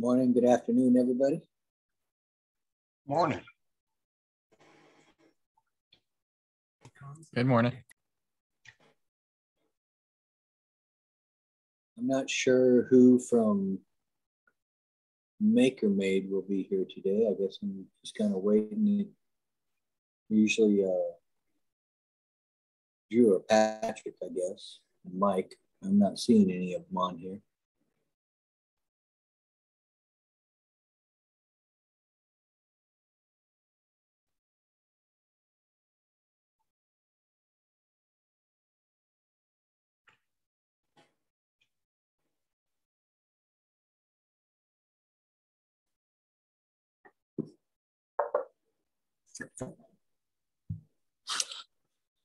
Morning, good afternoon, everybody. Morning. Good morning. I'm not sure who from MakerMade will be here today. I guess I'm just kind of waiting. Usually Drew or Patrick, I guess, and Mike. I'm not seeing any of them on here.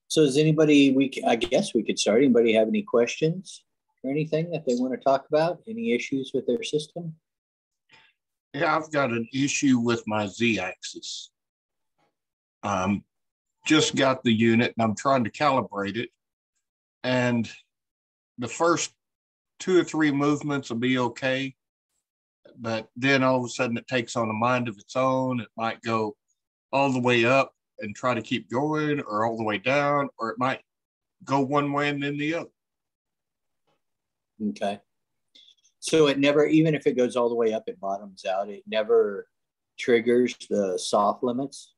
So does anybody, I guess we could start. Anybody have any questions or anything that they want to talk about? Any issues with their system? Yeah, I've got an issue with my Z-axis. Just got the unit and I'm trying to calibrate it. And the first 2 or 3 movements will be okay. But then all of a sudden it takes on a mind of its own. It might go all the way up and try to keep going, or all the way down, or it might go one way and then the other. Okay. So it never, even if it goes all the way up, it bottoms out. It never triggers the soft limits.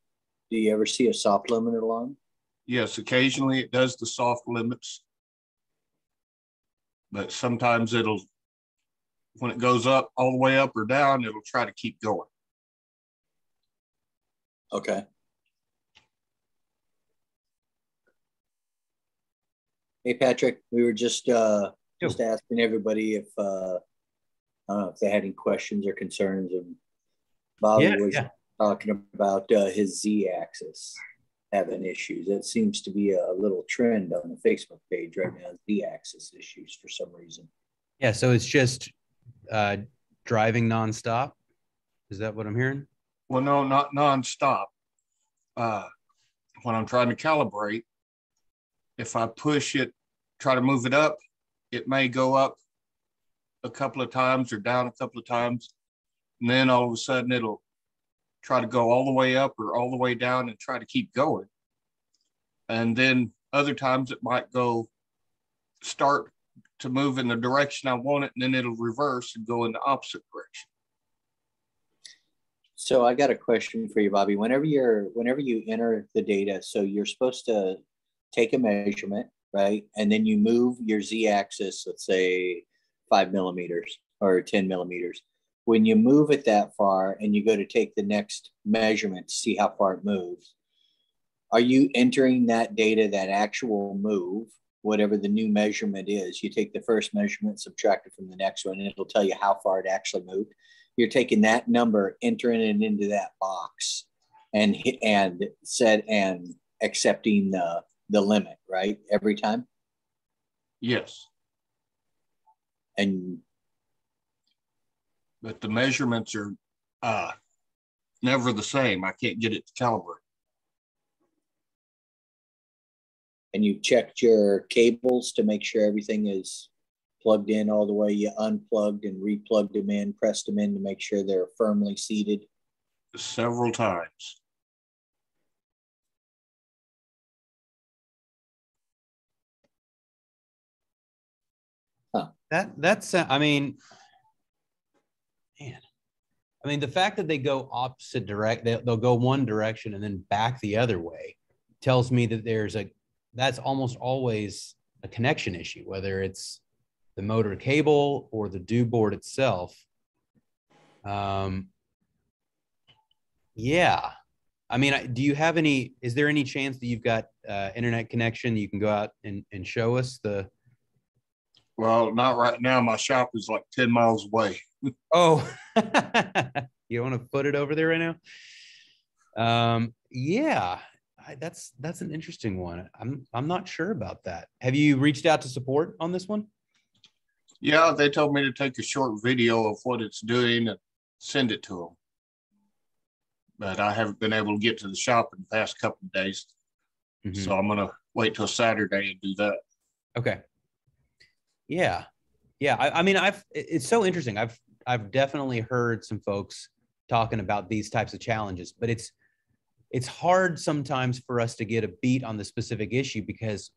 Do you ever see a soft limiter along? Yes, occasionally it does the soft limits. But sometimes it'll, when it goes up, all the way up or down, it'll try to keep going. Okay. Hey, Patrick, we were just asking everybody if if they had any questions or concerns. And Bobby was talking about his Z-axis having issues. It seems to be a little trend on the Facebook page right now, Z-axis issues for some reason. Yeah, so it's just driving nonstop. Is that what I'm hearing? Well, no, not nonstop. When I'm trying to calibrate, if I push it, try to move it up, it may go up a couple of times or down a couple of times. And then all of a sudden it'll try to go all the way up or all the way down and try to keep going. And then other times it might go start to move in the direction I want it, and then it'll reverse and go in the opposite direction. So I got a question for you, Bobby. Whenever you enter the data, so you're supposed to take a measurement, right? And then you move your Z-axis, let's say 5 millimeters or 10 millimeters. When you move it that far and you go to take the next measurement to see how far it moves, are you entering that data, that actual move, whatever the new measurement is? You take the first measurement, subtract it from the next one, and it'll tell you how far it actually moved. You're taking that number, entering it into that box, and accepting the limit, right? Every time? Yes. But the measurements are never the same. I can't get it to calibrate. And you checked your cables to make sure everything is plugged in all the way. You unplugged and replugged them in, pressed them in to make sure they're firmly seated. Several times. Huh. That's I mean, man. I mean, the fact that they go opposite they'll go one direction and then back the other way tells me that that's almost always a connection issue, whether it's the motor cable or the DO board itself. Yeah. I mean, do you have is there any chance that you've got internet connection that you can go out and show us the? Well, not right now. My shop is like 10 miles away. Oh, you want to put it over there right now? Yeah, that's an interesting one. I'm not sure about that. Have you reached out to support on this one? Yeah, they told me to take a short video of what it's doing and send it to them. But I haven't been able to get to the shop in the past couple of days. Mm-hmm. So I'm going to wait till Saturday and do that. Okay. Yeah. Yeah. I mean, it's so interesting. I've I've definitely heard some folks talking about these types of challenges, but it's hard sometimes for us to get a beat on the specific issue because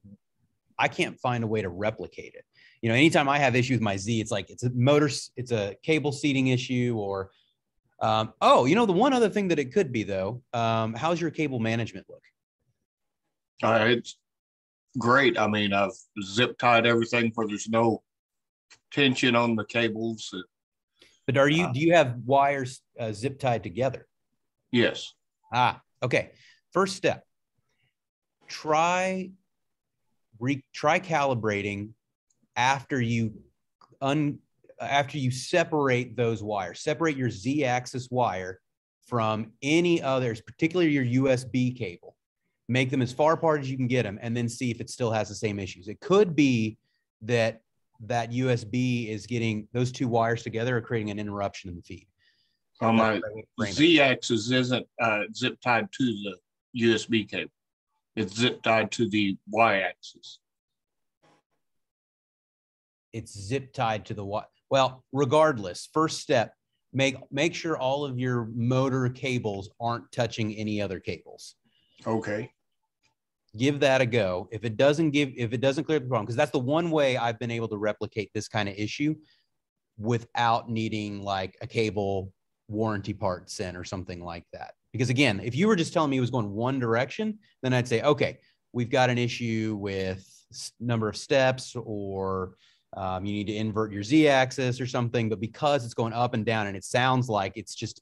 I can't find a way to replicate it. You know, anytime I have issues with my Z, it's like it's a motor, it's a cable seating issue, or oh, you know, the one other thing that it could be though, how's your cable management look? It's great. I mean, I've zip tied everything where there's no tension on the cables. But do you have wires zip tied together? Yes. Okay. First step, try calibrating after you separate those wires. Separate your Z-axis wire from any others, particularly your USB cable. Make them as far apart as you can get them, and then see if it still has the same issues. It could be that USB is getting those two wires together or creating an interruption in the feed. My Z-axis isn't zip tied to the USB cable. It's zip tied to the Y-axis. It's zip tied to the Y. Well, regardless, first step, make sure all of your motor cables aren't touching any other cables. Okay. Give that a go. If it doesn't clear the problem, because that's the one way I've been able to replicate this kind of issue without needing like a cable warranty part sent or something like that. Because again, if you were just telling me it was going one direction, then I'd say, okay, we've got an issue with number of steps, or you need to invert your Z-axis or something. But because it's going up and down, and it sounds like it's just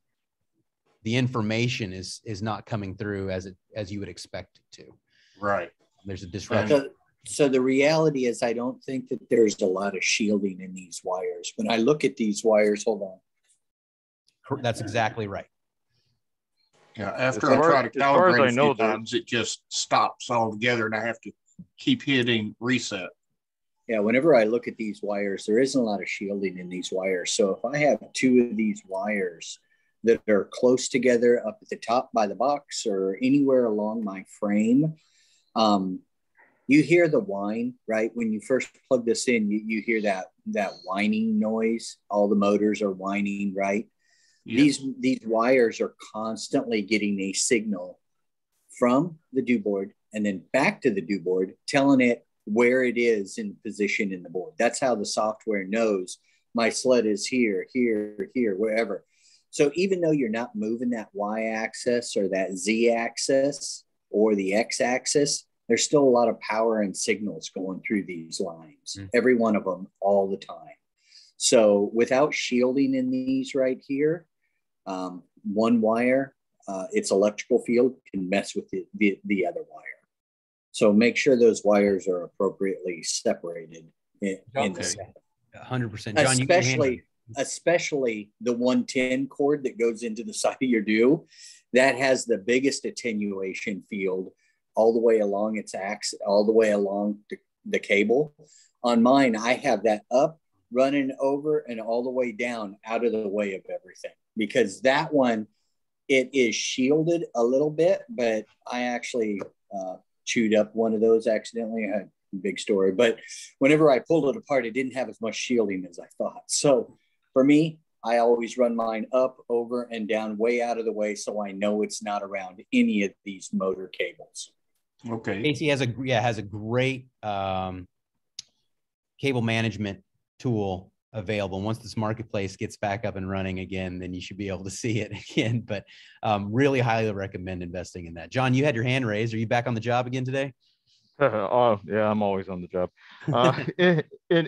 the information is not coming through as you would expect it to. Right. There's a disruption. So the reality is, I don't think that there's a lot of shielding in these wires. When I look at these wires, hold on. That's exactly right. Yeah. After I try to calibrate a few times, it just stops altogether, and I have to keep hitting reset. Yeah. Whenever I look at these wires, there isn't a lot of shielding in these wires. So if I have two of these wires that are close together up at the top by the box or anywhere along my frame, you hear the whine, right? When you first plug this in, you hear that whining noise. All the motors are whining, right? Yes. These wires are constantly getting a signal from the do board and then back to the do board, telling it where it is in position in the board. That's how the software knows my sled is here, here, here, wherever. So even though you're not moving that Y-axis or that Z-axis or the X-axis, there's still a lot of power and signals going through these lines, every one of them, all the time. So without shielding in these right here, one wire, its electrical field can mess with the other wire. So make sure those wires are appropriately separated in the set. 100%. John, especially the 110 cord that goes into the side of your do, that has the biggest attenuation field all the way along its axis, all the way along the cable. On mine, I have that up, running over, and all the way down out of the way of everything, because that one, it is shielded a little bit, but I actually chewed up one of those accidentally. I had a big story, but whenever I pulled it apart, it didn't have as much shielding as I thought. So for me, I always run mine up, over, and down, way out of the way, so I know it's not around any of these motor cables. Okay. Casey has a great cable management tool available. Once this marketplace gets back up and running again, then you should be able to see it again. But really highly recommend investing in that. John, you had your hand raised. Are you back on the job again today? Oh yeah, I'm always on the job.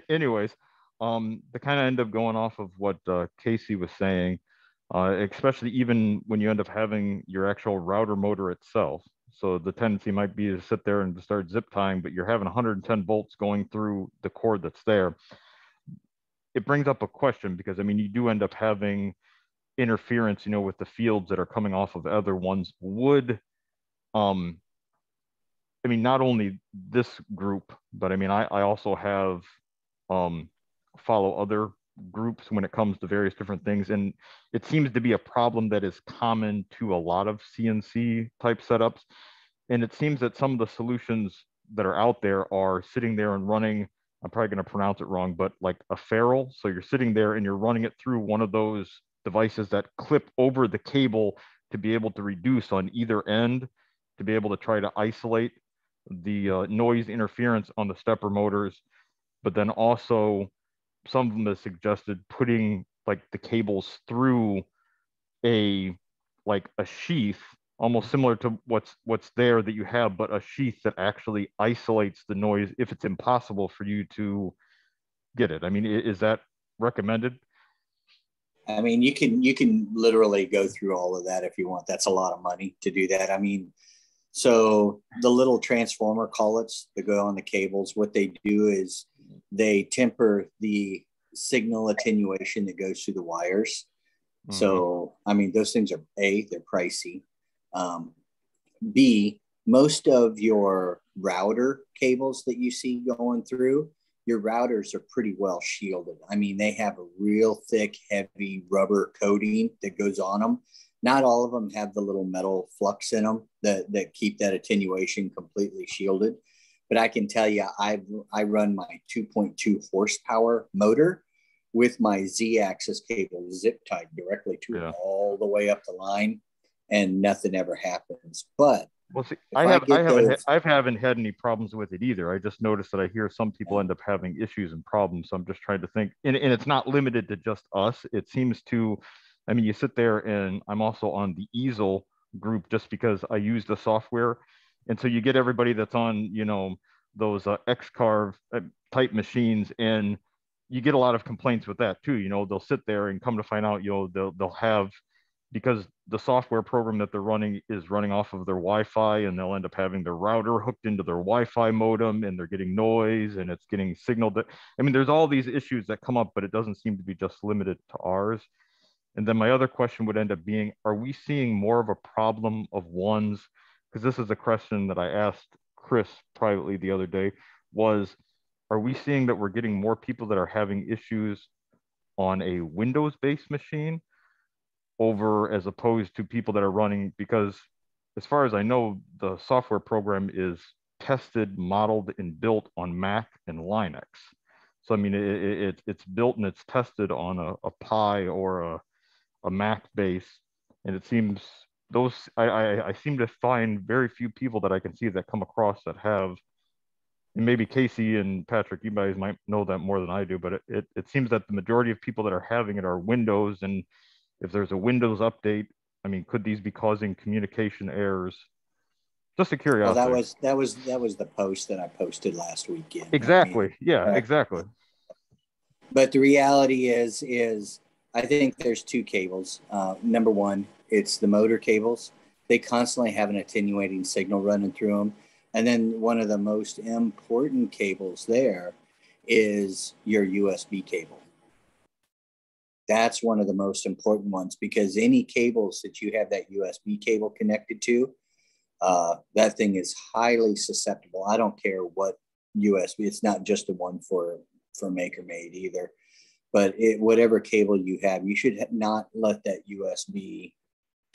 Anyways, to kind of end up going off of what Casey was saying, especially even when you end up having your actual router motor itself. So the tendency might be to sit there and to start zip tying, but you're having 110 volts going through the cord that's there. It brings up a question, because I mean, you do end up having interference, you know, with the fields that are coming off of other ones. Would, I mean, not only this group, but I mean, I also have follow other groups when it comes to various different things. And it seems to be a problem that is common to a lot of CNC type setups. And it seems that some of the solutions that are out there are sitting there and running I'm probably going to pronounce it wrong, but like a ferrule. So you're sitting there and you're running it through one of those devices that clip over the cable to be able to reduce on either end, to be able to try to isolate the noise interference on the stepper motors. But then also some of them have suggested putting like the cables through a sheath, almost similar to what's there that you have, but a sheath that actually isolates the noise if it's impossible for you to get it. I mean, is that recommended? I mean, you can literally go through all of that if you want. That's a lot of money to do that. I mean, so the little transformer collets that go on the cables, what they do is they temper the signal attenuation that goes through the wires. Mm-hmm. So, I mean, those things are A, they're pricey. B, most of your router cables that you see going through, your routers are pretty well shielded. I mean, they have a real thick, heavy rubber coating that goes on them. Not all of them have the little metal flux in them that keep that attenuation completely shielded. But I can tell you, I run my 2.2 horsepower motor with my Z-axis cable zip tied directly to it all the way up the line, and nothing ever happens. But well, see, I haven't had any problems with it either. I just noticed that I hear some people end up having issues and problems. So I'm just trying to think, and it's not limited to just us. It seems to, I mean, you sit there, and I'm also on the easel group just because I use the software. And so you get everybody that's on, you know, those X-Carve type machines, and you get a lot of complaints with that too. You know, they'll sit there and come to find out, you know, they'll have, because the software program that they're running is running off of their Wi-Fi, and they'll end up having their router hooked into their Wi-Fi modem, and they're getting noise and it's getting signaled. I mean, there's all these issues that come up, but it doesn't seem to be just limited to ours. And then my other question would end up being, are we seeing more of a problem of ones? Because this is a question that I asked Chris privately the other day, was, are we seeing that we're getting more people that are having issues on a Windows-based machine over as opposed to people that are running, because as far as I know, the software program is tested, modeled, and built on Mac and Linux. So, I mean, it's built and it's tested on a Pi or a Mac base. And it seems those, I seem to find very few people that I can see that come across that have, and maybe Casey and Patrick, you guys might know that more than I do, but it seems that the majority of people that are having it are Windows. And if there's a Windows update, I mean, could these be causing communication errors? Just a curiosity. Well, that was the post that I posted last weekend. Exactly. I mean, yeah, exactly. But the reality is I think there's two cables. Number one, it's the motor cables. They constantly have an attenuating signal running through them. And then one of the most important cables there is your USB cable. That's one of the most important ones, because any cables that you have that USB cable connected to, that thing is highly susceptible. I don't care what USB, it's not just the one for MakerMade either, but whatever cable you have, you should not let that USB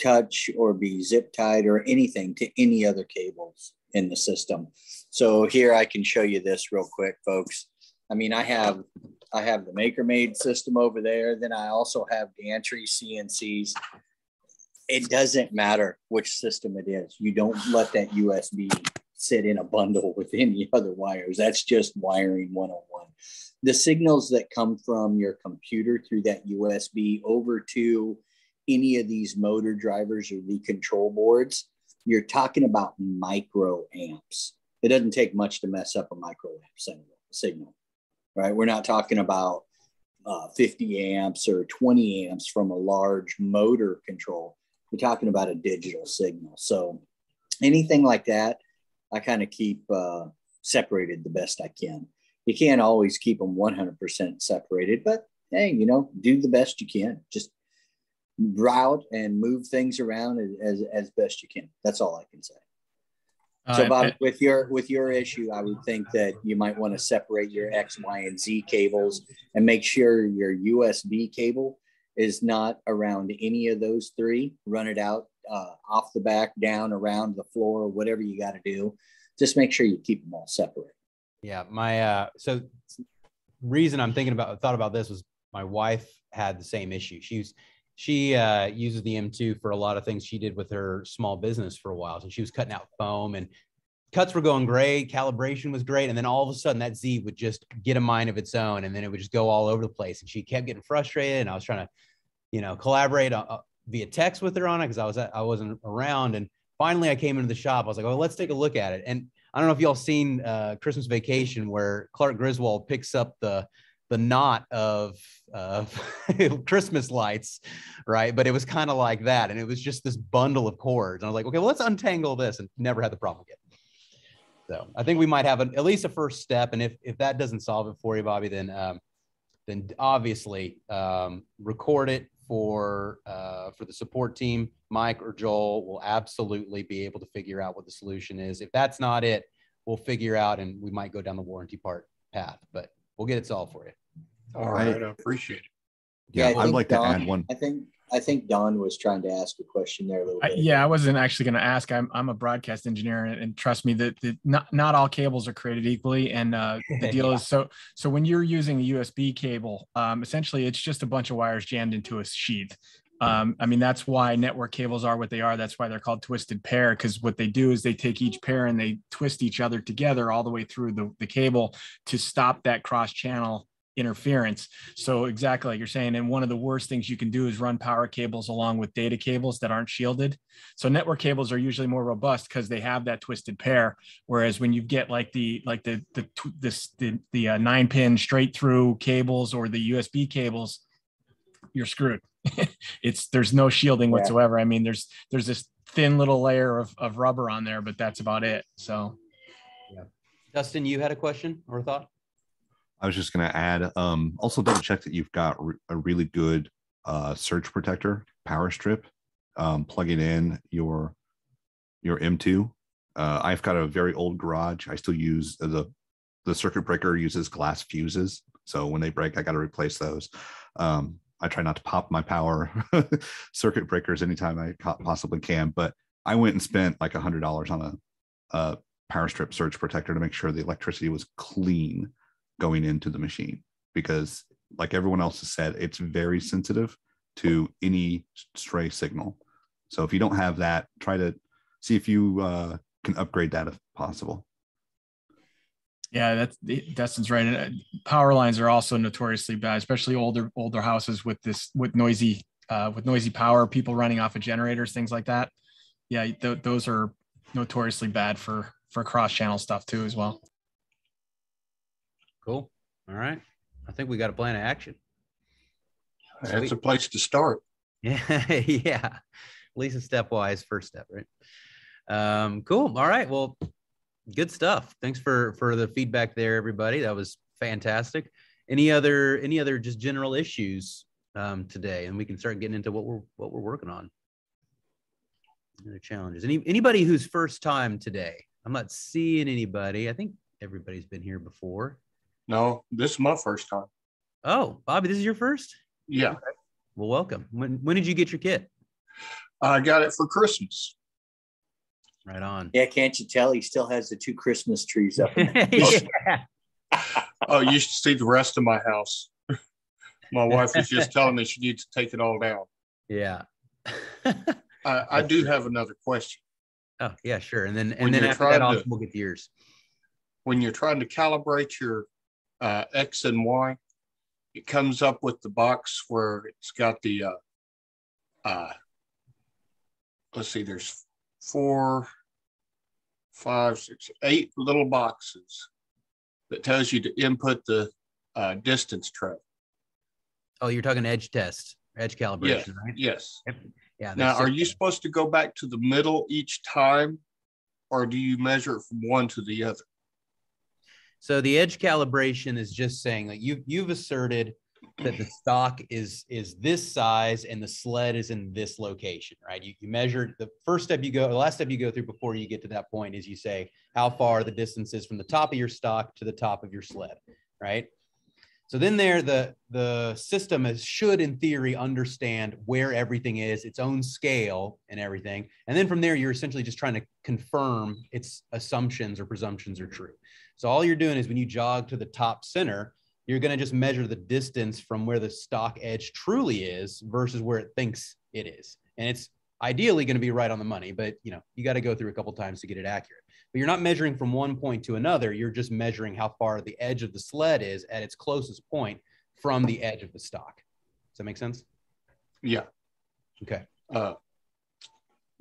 touch or be zip tied or anything to any other cables in the system. So here I can show you this real quick, folks. I mean, I have the MakerMade system over there. Then I also have gantry CNCs. It doesn't matter which system it is. You don't let that USB sit in a bundle with any other wires. That's just wiring 101. The signals that come from your computer through that USB over to any of these motor drivers or the control boards, you're talking about microamps. It doesn't take much to mess up a microamp signal, right? We're not talking about 50 amps or 20 amps from a large motor control. We're talking about a digital signal. So anything like that, I kind of keep separated the best I can. You can't always keep them 100% separated, but hey, you know, do the best you can. Just route and move things around as best you can. That's all I can say. So Bob, with your issue, I would think that you might want to separate your X, Y, and Z cables and make sure your USB cable is not around any of those three. Run it out off the back, down, around the floor, whatever you got to do. Just make sure you keep them all separate. Yeah, my so reason I'm thought about this was my wife had the same issue. She uses the M2 for a lot of things she did with her small business for a while. So she was cutting out foam, and cuts were going great, calibration was great, and then all of a sudden that Z would just get a mind of its own, and then it would just go all over the place, and she kept getting frustrated. And I was trying to, collaborate via text with her on it because I wasn't around. And finally, I came into the shop. I was like, "Oh, let's take a look at it." And I don't know if y'all seen Christmas Vacation, where Clark Griswold picks up the knot of Christmas lights, right? But it was kind of like that, and it was just this bundle of cords. And I was like, "Okay, well, let's untangle this," and never had the problem again. So I think we might have at least a first step, and if that doesn't solve it for you, Bobby, then obviously record it for the support team. Mike or Joel will absolutely be able to figure out what the solution is. If that's not it, we'll figure out, and we might go down the warranty path, but we'll get it solved for you. All right, I appreciate it. Yeah, I'd like to add one. I think Don was trying to ask a question there a little bit. Yeah, I wasn't actually going to ask. I'm a broadcast engineer, and trust me that not all cables are created equally. And the deal is so when you're using a USB cable, essentially it's just a bunch of wires jammed into a sheath. I mean, that's why network cables are what they are. That's why they're called twisted pair, because what they do is they take each pair and they twist each other together all the way through the cable to stop that cross channel interference. So exactly like you're saying, and one of the worst things you can do is run power cables along with data cables that aren't shielded. So network cables are usually more robust because they have that twisted pair. Whereas when you get like the 9-pin straight through cables or the USB cables, you're screwed. There's no shielding whatsoever. I mean, there's this thin little layer of rubber on there, but that's about it. So yeah. Dustin, you had a question or a thought? I was just going to add, also double check that you've got a really good surge protector power strip, plugging in your M2. I've got a very old garage. I still use the circuit breaker uses glass fuses. So when they break, I got to replace those. I try not to pop my power circuit breakers anytime I possibly can, but I went and spent like $100 on a power strip surge protector to make sure the electricity was clean going into the machine, because like everyone else has said, it's very sensitive to any stray signal. So if you don't have that, try to see if you can upgrade that if possible. Yeah, Dustin's right. Power lines are also notoriously bad, especially older houses with noisy power, people running off of generators, things like that. Yeah, those are notoriously bad for cross channel stuff too as well. Cool. All right. I think we got a plan of action. That's a place to start. Yeah. Yeah. At least a stepwise first step, right? Cool. All right. Well, good stuff. Thanks for the feedback there, everybody. That was fantastic. Any other just general issues today, and we can start getting into what we're working on. Other challenges. Anybody who's first time today? I'm not seeing anybody. I think everybody's been here before. No, this is my first time. Oh, Bobby, this is your first? Yeah. Okay. Well, welcome. When did you get your kit? I got it for Christmas. Right on. Yeah, can't you tell he still has the 2 Christmas trees up? Yeah. Oh, you should see the rest of my house. My wife was just telling me she needs to take it all down. Yeah. I do have another question. Oh, yeah, sure. And then after that, also we'll get to yours. When you're trying to calibrate your X and Y, it comes up with the box where it's got the let's see, there's 4, 5, 6, 8 little boxes that tells you to input the distance tray. Oh, you're talking edge test, edge calibration, Yes. right? Yes. Yeah. Now, are you supposed to go back to the middle each time, or do you measure it from one to the other? So the edge calibration is just saying that you've asserted that the stock is this size and the sled is in this location, right? You measure the last step you go through before you get to that point is you say how far the distance is from the top of your stock to the top of your sled, right? So then the system should, in theory, understand where everything is, its own scale and everything. And then from there, you're essentially just trying to confirm its assumptions or presumptions are true. So all you're doing is when you jog to the top center, you're going to just measure the distance from where the stock edge truly is versus where it thinks it is. And it's ideally going to be right on the money, but you got to go through a couple times to get it accurate. But you're not measuring from one point to another. You're just measuring how far the edge of the sled is at its closest point from the edge of the stock. Does that make sense? Yeah. Okay.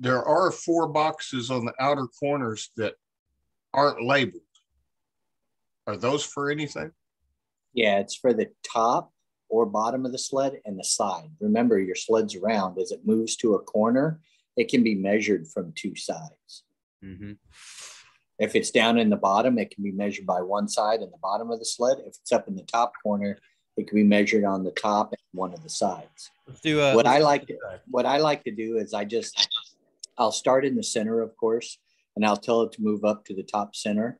There are 4 boxes on the outer corners that aren't labeled. Are those for anything? Yeah, it's for the top or bottom of the sled and the side. Remember, your sled's round. As it moves to a corner, it can be measured from 2 sides. Mm-hmm. If it's down in the bottom, it can be measured by one side and the bottom of the sled. If it's up in the top corner, it can be measured on the top and one of the sides. Let's do what I like to do is I'll start in the center, of course, and I'll tell it to move up to the top center.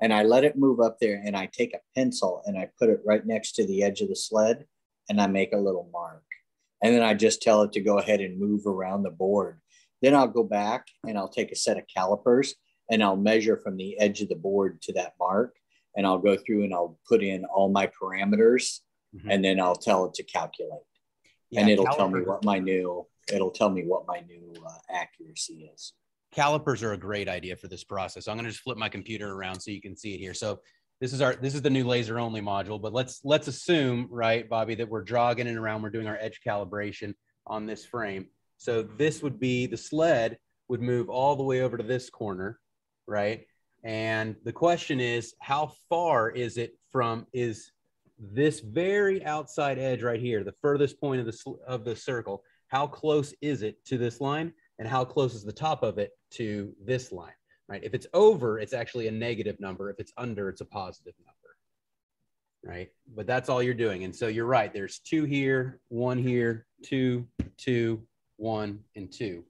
And I let it move up there, and I take a pencil and I put it right next to the edge of the sled, and I make a little mark. And then I just tell it to go ahead and move around the board. Then I'll go back and I'll take a set of calipers and I'll measure from the edge of the board to that mark. And I'll go through and I'll put in all my parameters, and then I'll tell it to calculate. Yeah, and it'll tell me what my new accuracy is. Calipers are a great idea for this process. So I'm going to just flip my computer around so you can see it here. So this is the new laser only module, but let's assume, right, Bobby, that we're jogging it around. We're doing our edge calibration on this frame. So this would be, the sled would move all the way over to this corner, right? And the question is, how far is it from, is this very outside edge right here, the furthest point of the circle, how close is it to this line? And how close is the top of it to this line, right? If it's over, it's actually a negative number. If it's under, it's a positive number, right? But that's all you're doing. And so you're right. There's 2 here, 1 here, 2, 2, 1, and 2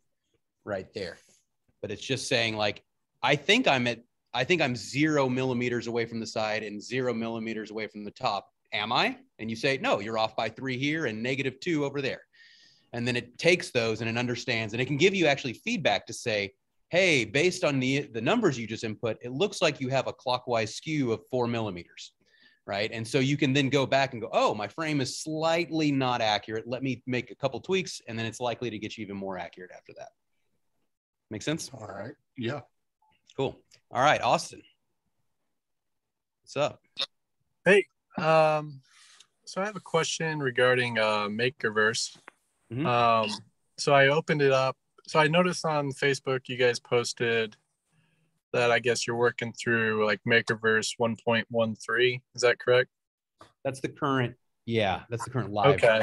right there. But it's just saying, like, I think I'm 0 millimeters away from the side and 0 millimeters away from the top. Am I? And you say, no, you're off by 3 here and -2 over there. And then it takes those and it understands, and it can give you actually feedback to say, hey, based on the numbers you just input, it looks like you have a clockwise skew of 4 millimeters, right? And so you can then go back and go, oh, my frame is slightly not accurate. Let me make a couple tweaks, and then it's likely to get you even more accurate after that. Make sense? All right. Yeah. Cool. All right, Austin. What's up? Hey, so I have a question regarding MakerVerse. Mm-hmm. So I opened it up. So I noticed on Facebook, you guys posted that I guess you're working through like MakerVerse 1.13. Is that correct? That's the current. Yeah, that's the current live. Okay.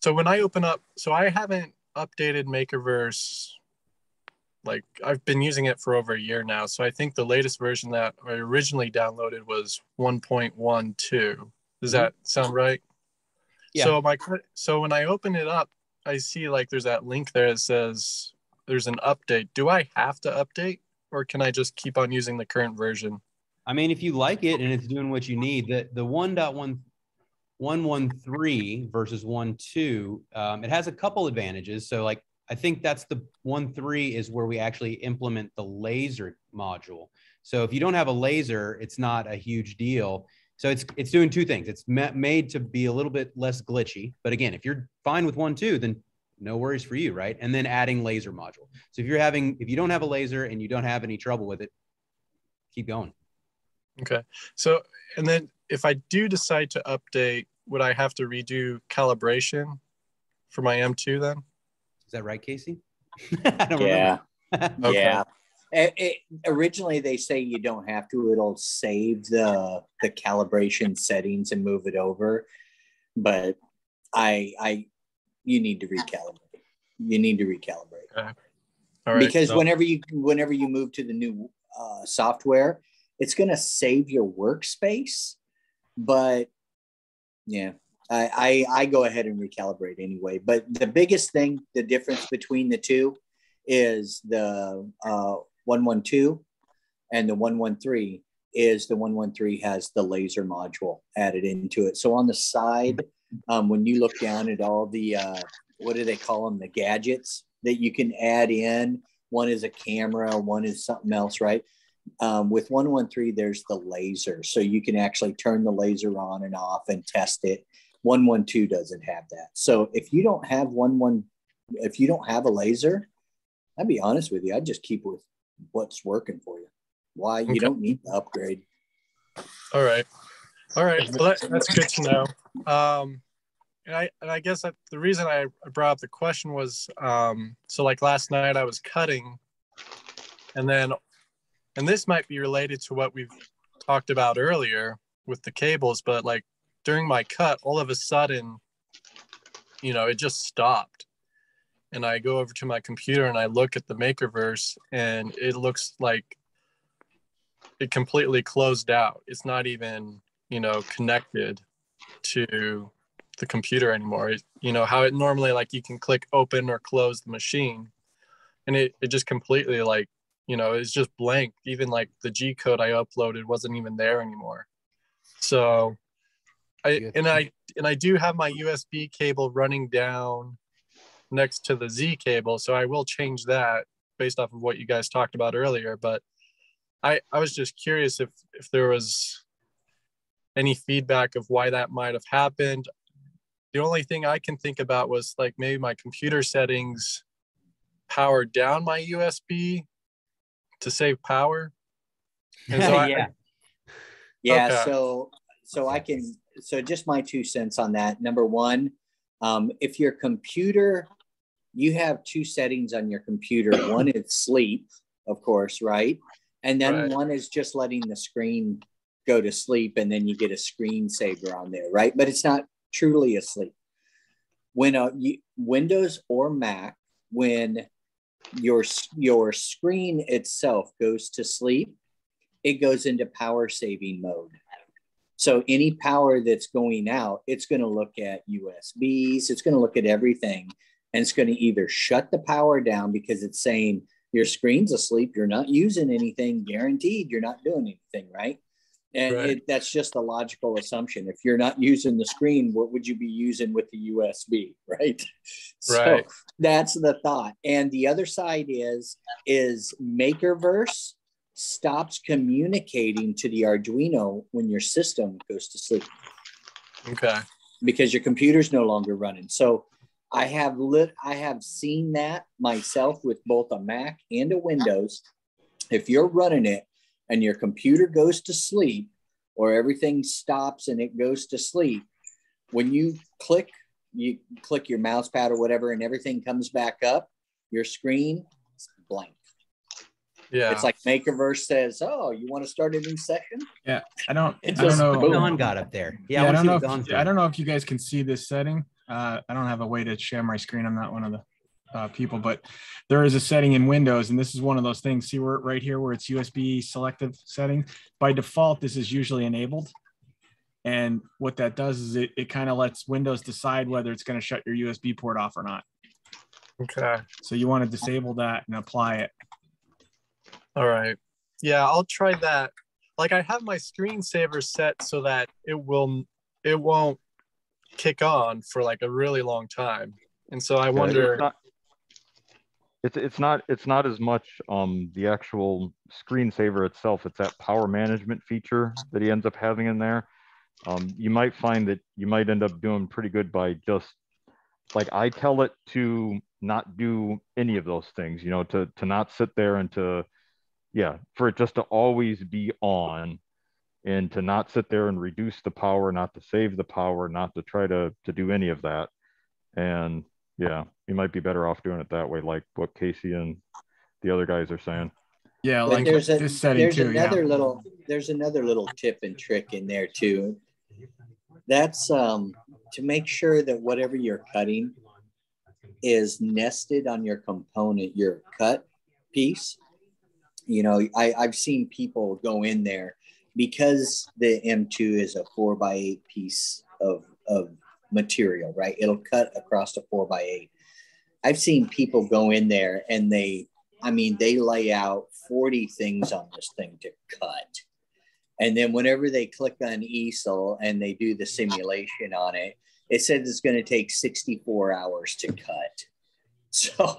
So when I open up, so I haven't updated MakerVerse. Like, I've been using it for over a year now. So I think the latest version that I originally downloaded was 1.12. Does that sound right? Yeah. So when I open it up, I see like there's that link there that says there's an update. Do I have to update, or can I just keep on using the current version? I mean, if you like it and it's doing what you need, the 1.113 versus 1.2, it has a couple advantages. So like, I think that's the 1.3 is where we actually implement the laser module. So if you don't have a laser, it's not a huge deal. So it's doing 2 things. It's made to be a little bit less glitchy. But again, if you're fine with 1.2, then no worries for you, right? And then adding laser module. So if you don't have a laser and you don't have any trouble with it, keep going. Okay. So, and then if I do decide to update, would I have to redo calibration for my M2 then? Is that right, Casey? I don't remember. Okay. Yeah. Originally, they say you don't have to. It'll save the calibration settings and move it over. But you need to recalibrate. Okay. All right. Because whenever you move to the new software, it's going to save your workspace. But yeah, I go ahead and recalibrate anyway. But the biggest thing, the difference between the two is the 1.12 and the 1.13. is the 113 has the laser module added into it. So on the side, when you look down at all the, what do they call them? The gadgets that you can add in. One is a camera, one is something else, right? With 113, there's the laser. So you can actually turn the laser on and off and test it. 112 doesn't have that. So if you don't have if you don't have a laser, I'll be honest with you, I'd just keep with what's working for you. Why? You don't need the upgrade. All right. Well, that's good to know. And I guess the reason I brought up the question was, so like last night I was cutting, and this might be related to what we've talked about earlier with the cables, but like during my cut, all of a sudden, it just stopped. And I go over to my computer and I look at the MakerVerse, and it looks like it completely closed out. It's not even, connected to the computer anymore. How it normally, like, you can click open or close the machine, and it just completely, like, it's just blank. Even like the G code I uploaded wasn't even there anymore. So I do have my USB cable running down next to the Z cable, so I will change that based off of what you guys talked about earlier. But I was just curious if there was any feedback of why that might have happened. The only thing I can think about was like maybe my computer settings powered down my USB to save power. And so Okay. So just my 2 cents on that. Number one, if your computer, you have 2 settings on your computer. One is sleep, of course, right? And then one is just letting the screen go to sleep, and then you get a screensaver on there, right? But it's not truly asleep. When Windows or Mac, when your screen itself goes to sleep, it goes into power saving mode. So any power that's going out, it's going to look at USBs, it's going to look at everything, and it's going to either shut the power down because it's saying your screen's asleep, you're not using anything, guaranteed you're not doing anything, right? And that's just a logical assumption. If you're not using the screen, what would you be using with the USB, right? So that's the thought. And the other side is MakerVerse stops communicating to the Arduino when your system goes to sleep. Okay. Because your computer's no longer running. So I have seen that myself with both a Mac and a Windows. If you're running it and your computer goes to sleep, or everything stops and it goes to sleep, when you click your mouse pad or whatever, and everything comes back up, your screen is blank. Yeah. It's like MakerVerse says, "Oh, you want to start a new session?" Yeah. I don't know. Don got up there. Yeah. I don't know if you guys can see this setting. I don't have a way to share my screen. I'm not one of the people, but there is a setting in Windows, and this is one of those things. See where right here where it's USB selective setting. By default, this is usually enabled. And what that does is it kind of lets Windows decide whether it's going to shut your USB port off or not. Okay. So you want to disable that and apply it. All right. Yeah, I'll try that. Like, I have my screensaver set so that it won't kick on for like a really long time. And so I wonder. It's not as much the actual screensaver itself. It's that power management feature that he ends up having in there. You might find that you might end up doing pretty good by just, like, I tell it to not do any of those things, to not sit there and for it just to always be on, and to not sit there and reduce the power, not to save the power, not to try to do any of that. And yeah, you might be better off doing it that way, like what Casey and the other guys are saying. Yeah, like there's another little tip and trick in there too. That's to make sure that whatever you're cutting is nested on your component, your cut piece. I've seen people go in there because the M2 is a 4x8 piece of material, right? It'll cut across a 4x8. I've seen people go in there and they lay out 40 things on this thing to cut. And then whenever they click on easel and they do the simulation on it, it says it's going to take 64 hours to cut. So,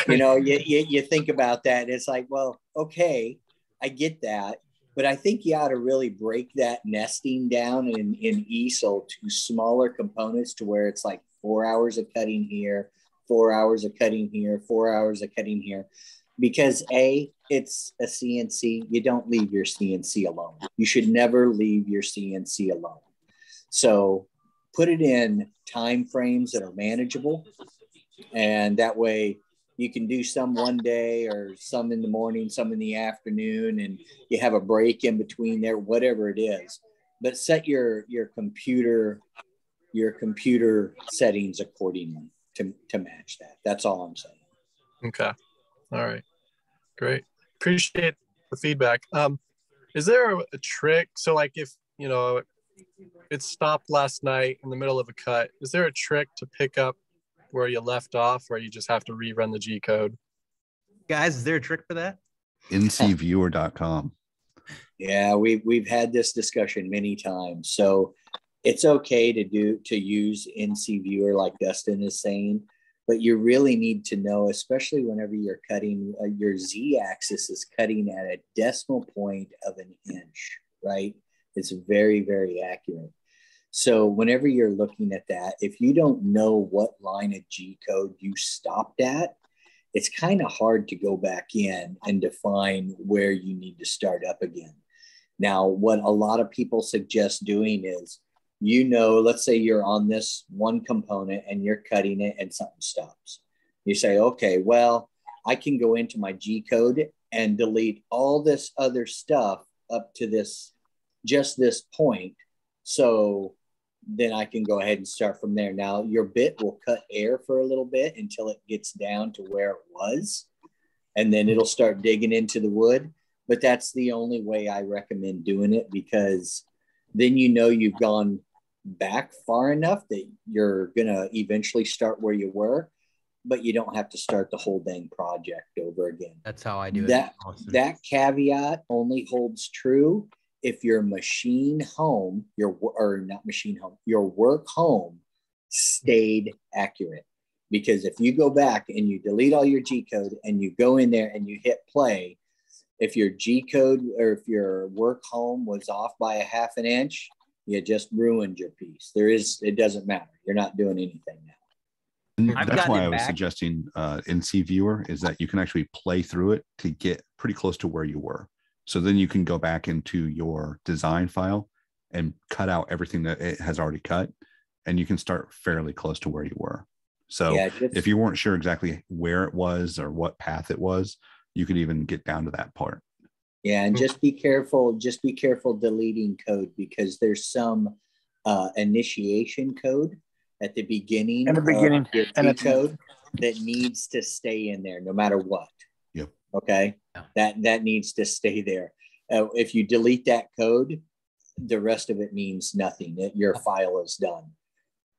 you know, you think about that. It's like, well, okay, I get that. But I think you ought to really break that nesting down in easel to smaller components to where it's like 4 hours of cutting here, 4 hours of cutting here, 4 hours of cutting here. Because it's a CNC. You don't leave your CNC alone. You should never leave your CNC alone. So put it in time frames that are manageable. And that way you can do some one day or some in the morning, some in the afternoon, and you have a break in between there, whatever it is. But set your computer settings accordingly to match that. That's all I'm saying. Okay. All right. Great. Appreciate the feedback. Is there a trick? So like if, you know, it stopped last night in the middle of a cut, is there a trick to pick up where you left off, or you just have to rerun the G code? Guys, is there a trick for that? ncviewer.com. Yeah, we've had this discussion many times. So it's okay to use NC Viewer like Dustin is saying, but you really need to know, especially whenever you're cutting, your Z-axis is cutting at a decimal point of an inch, right? It's very, very accurate. So whenever you're looking at that, if you don't know what line of G code you stopped at, it's kind of hard to go back in and define where you need to start up again. Now, what a lot of people suggest doing is, you know, let's say you're on this one component and you're cutting it and something stops. You say, okay, well, I can go into my G code and delete all this other stuff up to just this point. So then I can go ahead and start from there. Now your bit will cut air for a little bit until it gets down to where it was, and then it'll start digging into the wood. But that's the only way I recommend doing it, because then you know you've gone back far enough that you're gonna eventually start where you were, but you don't have to start the whole dang project over again. That's how I do that, it. That caveat only holds true if your your work home stayed accurate. Because if you go back and you delete all your G code and you go in there and you hit play, if your G code or if your work home was off by a half an inch, you just ruined your piece. It doesn't matter. You're not doing anything now. And that's why I was suggesting NC Viewer, is that you can actually play through it to get pretty close to where you were. So then you can go back into your design file and cut out everything that it has already cut, and you can start fairly close to where you were. So if you weren't sure exactly where it was or what path it was, you could even get down to that part. Yeah, and just be careful deleting code, because there's some initiation code at the beginning of your G code that needs to stay in there no matter what. Yep. Okay, that needs to stay there. If you delete that code, the rest of it means nothing. Your file is done.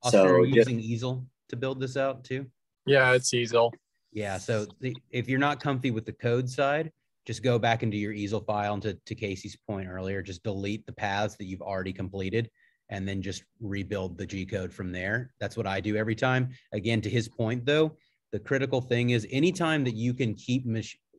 Also, are you using easel to build this out too? Yeah, it's easel. Yeah, so if you're not comfy with the code side, just go back into your easel file, and to Casey's point earlier, just delete the paths that you've already completed and then just rebuild the G code from there. That's what I do every time. Again, to his point though, the critical thing is anytime that you can keep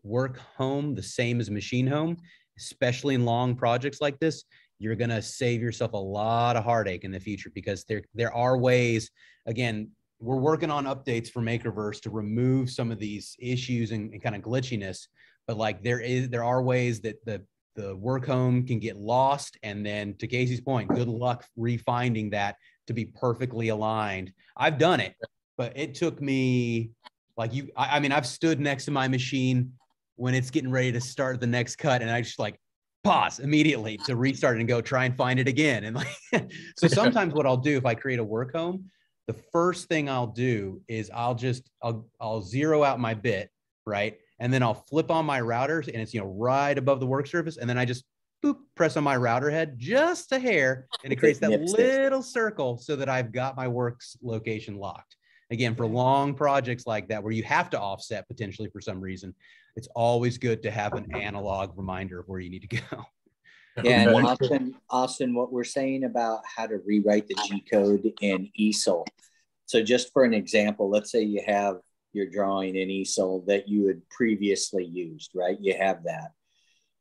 work home the same as machine home, especially in long projects like this, you're going to save yourself a lot of heartache in the future, because there are ways. Again, we're working on updates for MakerVerse to remove some of these issues and kind of glitchiness, but like there are ways that the work home can get lost. And then to Casey's point, good luck refinding that to be perfectly aligned. I've done it, but it took me I mean, I've stood next to my machine when it's getting ready to start the next cut, and I just like pause immediately to restart it and go try and find it again. And like, so sometimes what I'll do if I create a work home, the first thing I'll do is I'll zero out my bit, right? And then I'll flip on my routers, and it's, right above the work surface. And then I just press on my router head just a hair, and it creates that little circle so that I've got my work's location locked. Again, for long projects like that, where you have to offset potentially for some reason, it's always good to have an analog reminder of where you need to go. Yeah, and Okay. Austin, what we're saying about how to rewrite the G code in easel. So just for an example, let's say you have your drawing in easel that you had previously used, right? You have that.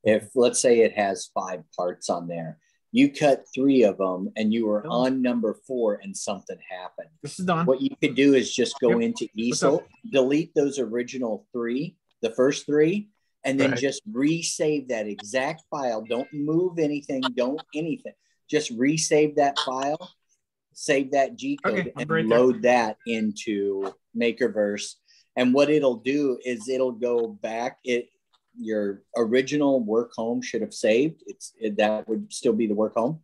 If let's say it has 5 parts on there, you cut 3 of them and you were on number 4 and something happened. This is Don. What you could do is just go into easel, delete those original 3, the first 3, and then just resave that exact file. Don't move anything. Don't anything. Just resave that file, save that G code, and load that into MakerVerse. And what it'll do is it'll go back. Your original work home should have saved. That would still be the work home.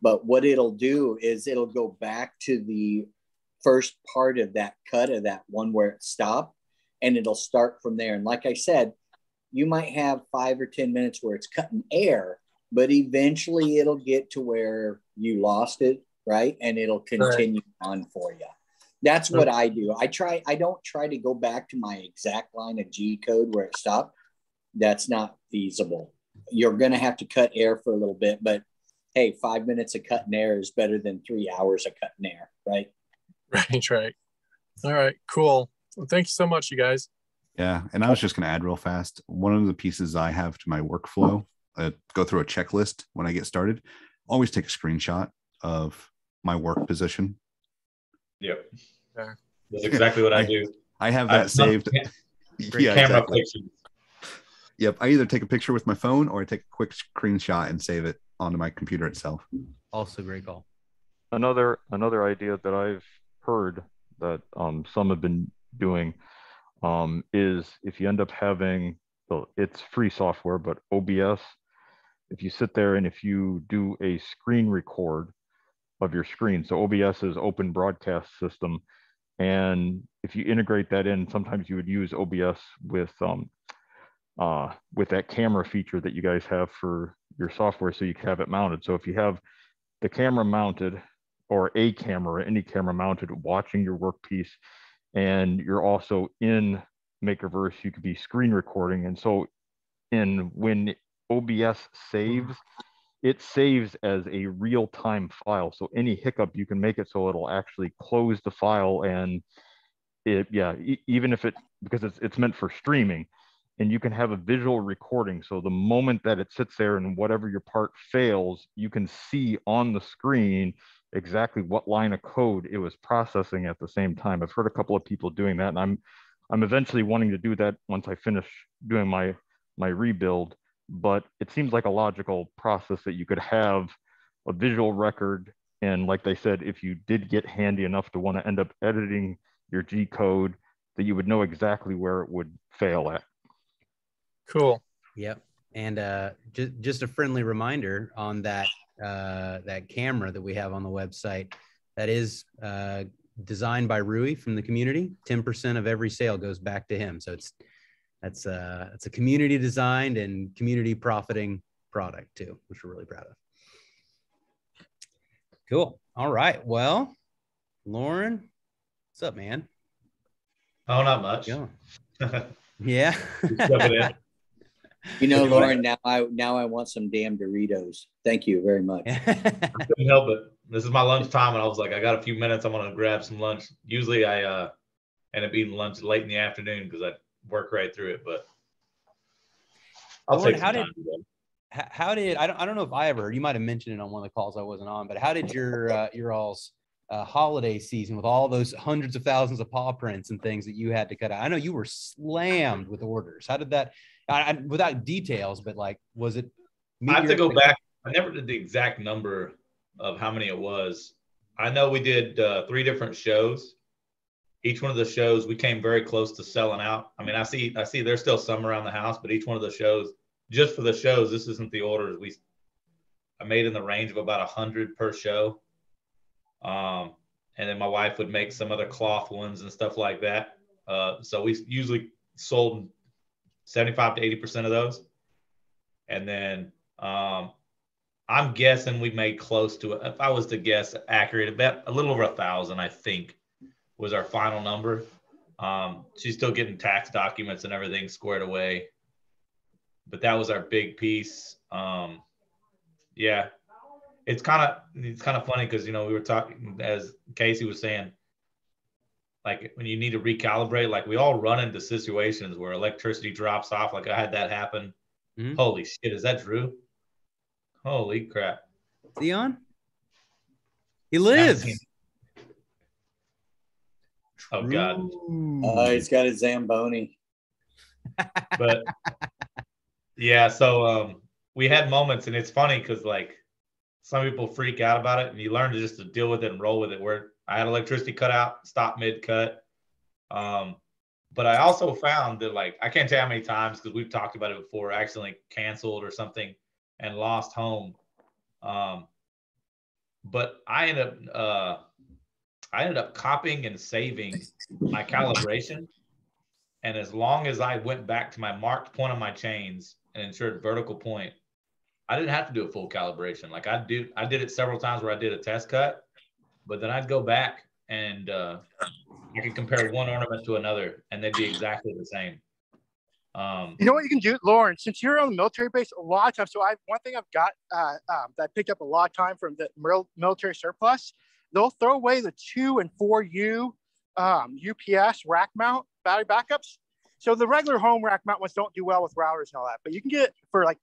But what it'll do is it'll go back to the first part of that cut of that one where it stopped, and it'll start from there. And like I said, you might have 5 or 10 minutes where it's cutting air, but eventually it'll get to where you lost it, right? And it'll continue on for you. That's what I do. I don't try to go back to my exact line of G code where it stopped. That's not feasible. You're going to have to cut air for a little bit, but hey, 5 minutes of cutting air is better than 3 hours of cutting air, right? Right. All right, cool. Well, thank you so much, you guys. Yeah, and I was just going to add real fast. One of the pieces I have to my workflow, go through a checklist when I get started. Always take a screenshot of my work position. Yep, that's exactly what I do. I have that saved. Yeah, camera pictures. Yep, I either take a picture with my phone or I take a quick screenshot and save it onto my computer itself. Also, great call. Another idea that I've heard that some have been doing is if you end up having, well, it's free software, but OBS, if you sit there and if you do a screen record of your screen, so OBS is Open Broadcast System, and if you integrate that in, sometimes you would use OBS with that camera feature that you guys have for your software, so you can have it mounted. So if you have the camera mounted, or a camera, any camera mounted, watching your workpiece, and you're also in MakerVerse, you could be screen recording. And so when OBS saves, it saves as a real-time file. So any hiccup, you can make it so it'll actually close the file, and even if because it's meant for streaming, and you can have a visual recording. So the moment that it sits there and whatever your part fails, you can see on the screen exactly what line of code it was processing at the same time. I've heard a couple of people doing that, and I'm eventually wanting to do that once I finish doing my rebuild. But it seems like a logical process that you could have a visual record, and like they said, if you did get handy enough to want to end up editing your G code, that you would know exactly where it would fail at. Cool. Yep. And just a friendly reminder on that that camera that we have on the website, that is designed by Rui from the community. 10% of every sale goes back to him. So it's a community designed and community profiting product too, which we're really proud of. Cool. All right. Well, Lauren, what's up, man? Oh, not much. Yeah. You know, Lauren, now I want some damn Doritos. Thank you very much. I couldn't help it. This is my lunch time, and I was like, I got a few minutes. I'm going to grab some lunch. Usually I end up eating lunch late in the afternoon because I work right through it, but I'll Lauren, take some time. How did, I don't know if I ever heard, you might have mentioned it on one of the calls I wasn't on, but how did your all's holiday season with all those hundreds of thousands of paw prints and things that you had to cut out? I know you were slammed with orders. How did that, without details, but like, was it? I have to go back. I never did the exact number of how many it was. I know we did 3 different shows. Each one of the shows, we came very close to selling out. I mean, I see there's still some around the house, but each one of the shows, just for the shows, this isn't the orders. I made in the range of about 100 per show. And then my wife would make some other cloth ones and stuff like that. So we usually sold 75 to 80% of those. And then I'm guessing we made close to it. If I was to guess accurate, about a little over 1,000, I think, was our final number. She's still getting tax documents and everything squared away. But that was our big piece. Yeah. It's kind of funny because, you know, we were talking, as Casey was saying, like when you need to recalibrate, like we all run into situations where electricity drops off. Like I had that happen. Mhm. Holy shit. Is that Drew? Holy crap. Is he on? He Haven't lives. seen- Oh God. He's got a Zamboni. But yeah, so we had moments, and it's funny because like some people freak out about it, and you learn to just to deal with it and roll with it. Where I had electricity cut out, stop mid cut. But I also found that, like, I can't tell you how many times, because we've talked about it before, I accidentally canceled or something and lost home. But I ended up copying and saving my calibration. And as long as I went back to my marked point on my chains and ensured vertical point, I didn't have to do a full calibration. Like I did it several times where I did a test cut, but then I'd go back and I could compare one ornament to another, and they'd be exactly the same. You know what you can do, Lauren, since you're on the military base a lot of times. So one thing I've got that I picked up a lot of time from the military surplus, they'll throw away the 2 and 4U UPS rack mount battery backups. So the regular home rack mount ones don't do well with routers and all that, but you can get it for like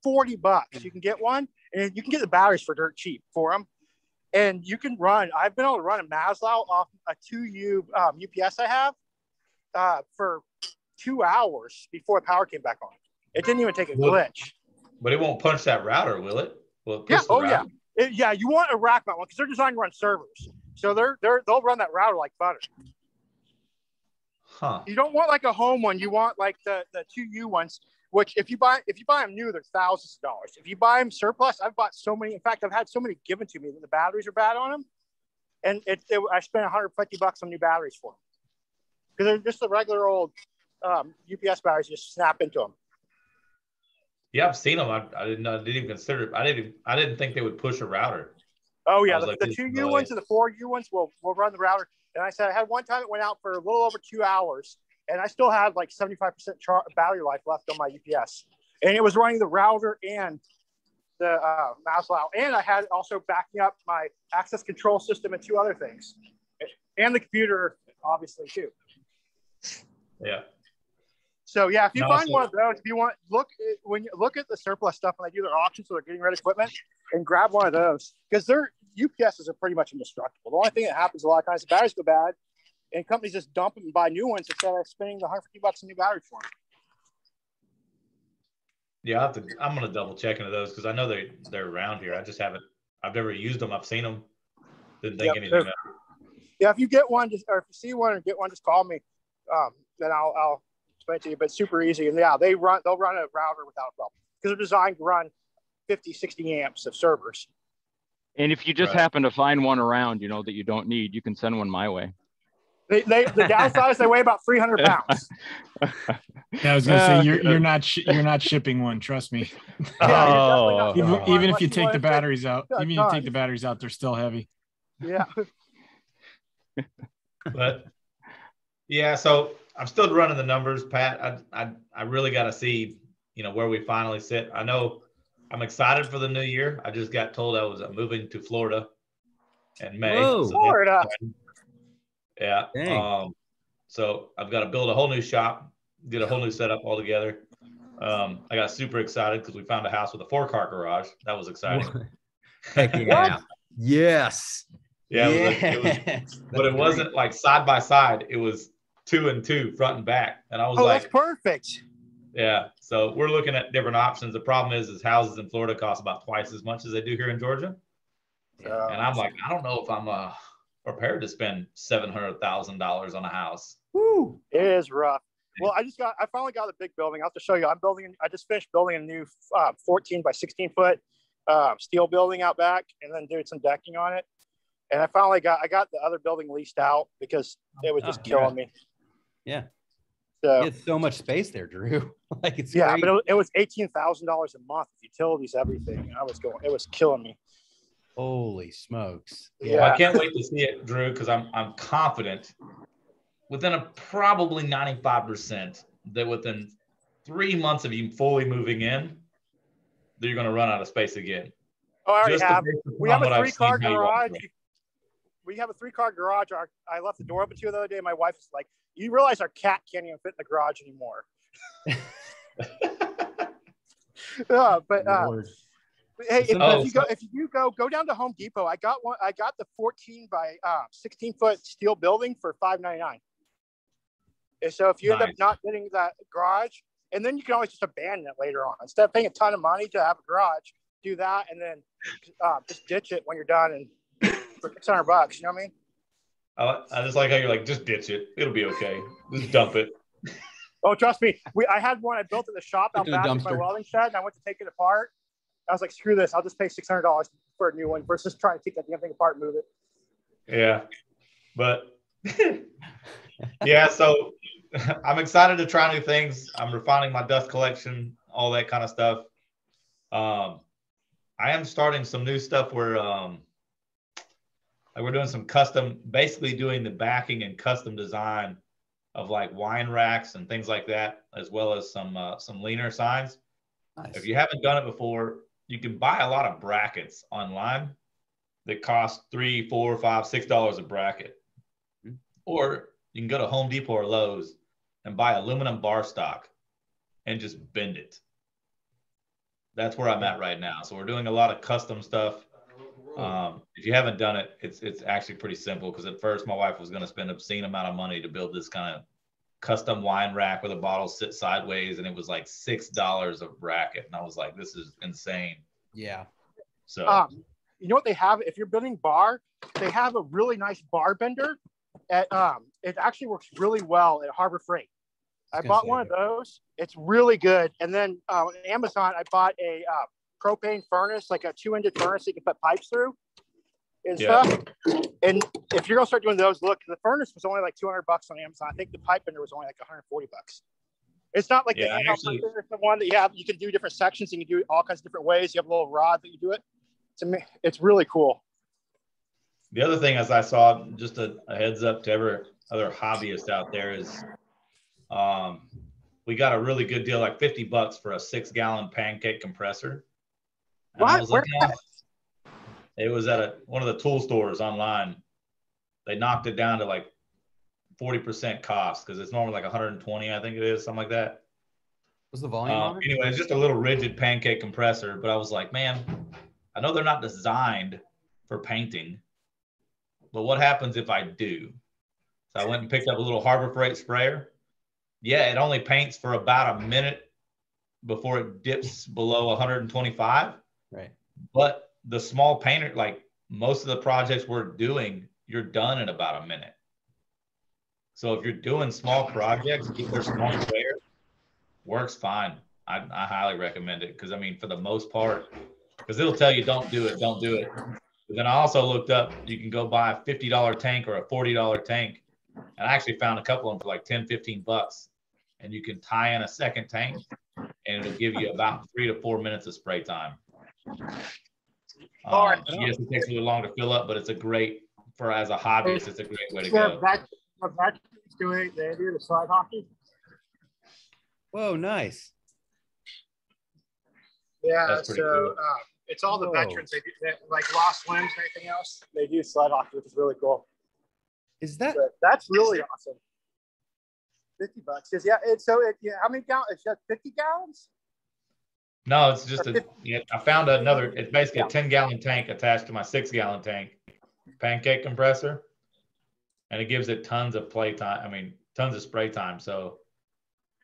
$40. You can get one, and you can get the batteries for dirt cheap for them. And you can run, I've been able to run a Maslow off a 2U UPS I have for 2 hours before the power came back on. It didn't even take a glitch. But it won't punch that router, will it? Will it push Yeah. the Oh, router? yeah. Yeah. You want a rack mount one because they're designed to run servers. So they'll run that router like butter. Huh. You don't want like a home one. You want like the 2U ones, which if you buy them new, they're thousands of dollars. If you buy them surplus, I've bought so many. In fact, I've had so many given to me that the batteries are bad on them, and I spent $150 on new batteries for them because they're just the regular old UPS batteries. You just snap into them. Yeah, I've seen them. I didn't even consider it. I didn't think they would push a router. Oh yeah, like, the 2U ones and the 4U ones will run the router. And I said I had one time it went out for a little over 2 hours, and I still had like 75% battery life left on my UPS, and it was running the router and the Maslow, and I had also backing up my access control system and 2 other things, and the computer obviously too. Yeah. So yeah, if you find one of those, if you want, when you look at the surplus stuff when they do their auctions, so they're getting rid of equipment, and grab one of those because their UPSs are pretty much indestructible. The only thing that happens a lot of times, the batteries go bad, and companies just dump them and buy new ones instead of spending the $150 a new battery for them. Yeah, I'm gonna double check into those because I know they're around here. I just haven't. I've never used them. I've seen them. Didn't think anything of it. Yeah, if you get one, or if you see one or get one, just call me. Then I'll explain it to you. But it's super easy. And yeah, they'll run a router without a problem because they're designed to run 50, 60 amps of servers. And if you just happen to find one around, you know, that you don't need, you can send one my way. The downside is they weigh about 300 pounds. Yeah, I was gonna say you're not shipping one. Trust me. Yeah, even if you take the batteries out, they're still heavy. Yeah. But yeah, so I'm still running the numbers, Pat. I really got to see, you know, where we finally sit. I know I'm excited for the new year. I just got told I was moving to Florida in May. Whoa. So Florida. Yeah. Dang. So I've got to build a whole new shop, get a whole new setup altogether. I got super excited because we found a house with a 4-car garage. That was exciting. Heck yeah. Yes. Yeah, it was, but it wasn't like side by side. It was 2 and 2, front and back. And I was like, that's perfect. Yeah. So we're looking at different options. The problem is houses in Florida cost about twice as much as they do here in Georgia. Yeah. And I'm like, I don't know if I'm prepared to spend $700,000 on a house. Woo. It is rough. Well, I finally got a big building. I'll have to show you. I just finished building a new 14 by 16 foot steel building out back, and then doing some decking on it. And I got the other building leased out because it was just killing me. Yeah. So you had so much space there, Drew. Like it's yeah, great. but it was $18,000 a month, utilities, everything. It was killing me. Holy smokes. Yeah. Well, I can't wait to see it, Drew, because I'm confident within probably 95% that within 3 months of you fully moving in, that you're going to run out of space again. Oh, I already Just have. based We upon have a what I've seen, 3-car how you garage. operate. We have a 3-car garage. I left the door open to the other day. My wife was like, "You realize our cat can't even fit in the garage anymore." Hey, if you go down to Home Depot. I got the 14 by 16 foot steel building for $5.99. And so if you end up not getting that garage, and then you can always just abandon it later on. Instead of paying a ton of money to have a garage, do that and then just ditch it when you're done and for $600. You know what I mean? I just like how you're like, just ditch it. It'll be okay. Just dump it. Oh, trust me. I had one I built in the shop out back in my welding shed, and I went to take it apart. I was like, screw this. I'll just pay $600 for a new one versus trying to take that damn thing apart and move it. Yeah. But yeah, so I'm excited to try new things. I'm refining my dust collection, all that kind of stuff. I am starting some new stuff where like we're doing some custom, basically doing the backing and custom design of like wine racks and things like that, as well as some leaner signs. Nice. If you haven't done it before, you can buy a lot of brackets online that cost $3, $4, $5, $6 a bracket. Mm-hmm. Or you can go to Home Depot or Lowe's and buy aluminum bar stock and just bend it. That's where I'm at right now. So we're doing a lot of custom stuff. If you haven't done it, it's actually pretty simple, because at first my wife was going to spend an obscene amount of money to build this kind of custom wine rack where the bottles sit sideways, and it was like $6 a bracket. And I was like, this is insane. Yeah. So you know what they have? If you're building bar, they have a really nice bar bender. It actually works really well at Harbor Freight. I bought one of those. It's really good. And then on Amazon, I bought a propane furnace, like a 2-inch furnace that you can put pipes through and stuff. And if you're gonna start doing those, look, the furnace was only like $200 on Amazon. I think the pipe bender was only like $140. It's not like the handheld bender, it's the one that you can do different sections, and you can do it all kinds of different ways. You have a little rod that you do it. It's really cool. The other thing, as I saw, just a heads up to other hobbyists out there, is we got a really good deal, like $50 for a 6-gallon pancake compressor. What? It was at one of the tool stores online. They knocked it down to like 40% cost, because it's normally like 120, I think it is, something like that. What's the volume on it? Anyway, it's just a little rigid pancake compressor, but I was like, man, I know they're not designed for painting, but what happens if I do? So I went and picked up a little Harbor Freight sprayer. Yeah, it only paints for about a minute before it dips below 125. Right. But the small painter, like most of the projects we're doing, you're done in about a minute. So if you're doing small projects, keep their small sprayer. Works fine. I highly recommend it, because I mean, for the most part, because it'll tell you don't do it. But then I also looked up, you can go buy a $50 tank or a $40 tank. And I actually found a couple of them for like $10, $15. And you can tie in a second tank, and it'll give you about 3 to 4 minutes of spray time. Yes, it takes a little long to fill up, but it's a great, as a hobbyist, it's a great way to go. They do the slide hockey. Whoa, nice. Yeah, so cool. It's all the veterans. They do like lost limbs and everything else. They do slide hockey, which is really cool. That's really awesome. $50. How many gallons? It's just 50 gallons? No, it's just I found another, it's basically a 10-gallon tank attached to my 6-gallon tank, pancake compressor. And it gives it tons of play time. I mean, tons of spray time. So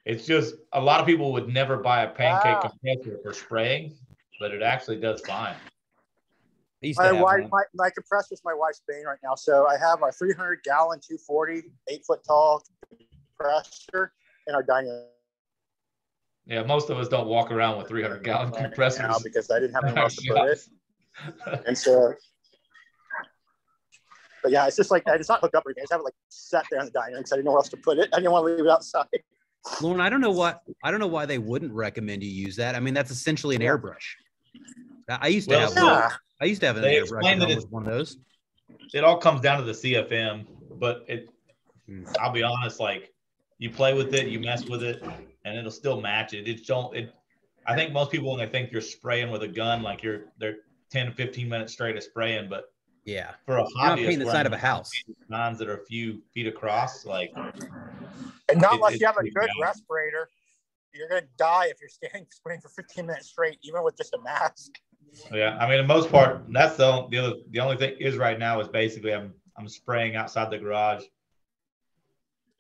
it's just, a lot of people would never buy a pancake compressor for spraying, but it actually does fine. My compressor is my wife's bane right now. So I have our 300-gallon, 240, 8-foot tall compressor in our dining room. Yeah, most of us don't walk around with 300-gallon compressors now, because I didn't have anywhere else to put it. And so, but yeah, it's just like, it's not hooked up or anything. I just have it like set there in the dining room because I didn't know where else to put it. I didn't want to leave it outside. Lauren, I don't know why they wouldn't recommend you use that. I mean, that's essentially an airbrush. I used to have an airbrush with one of those. It all comes down to the CFM, but I'll be honest, like, you play with it, you mess with it, and it'll still match it. I think most people, when they think you're spraying with a gun, like they're 10 to 15 minutes straight of spraying, but yeah, for a you're not hobbyist, painting the side of a house. lines that are a few feet across, like, and not unless you have a good respirator, you're gonna die if you're spraying for 15 minutes straight, even with just a mask. Yeah, I mean, the most part, that's the only thing is right now is basically I'm spraying outside the garage,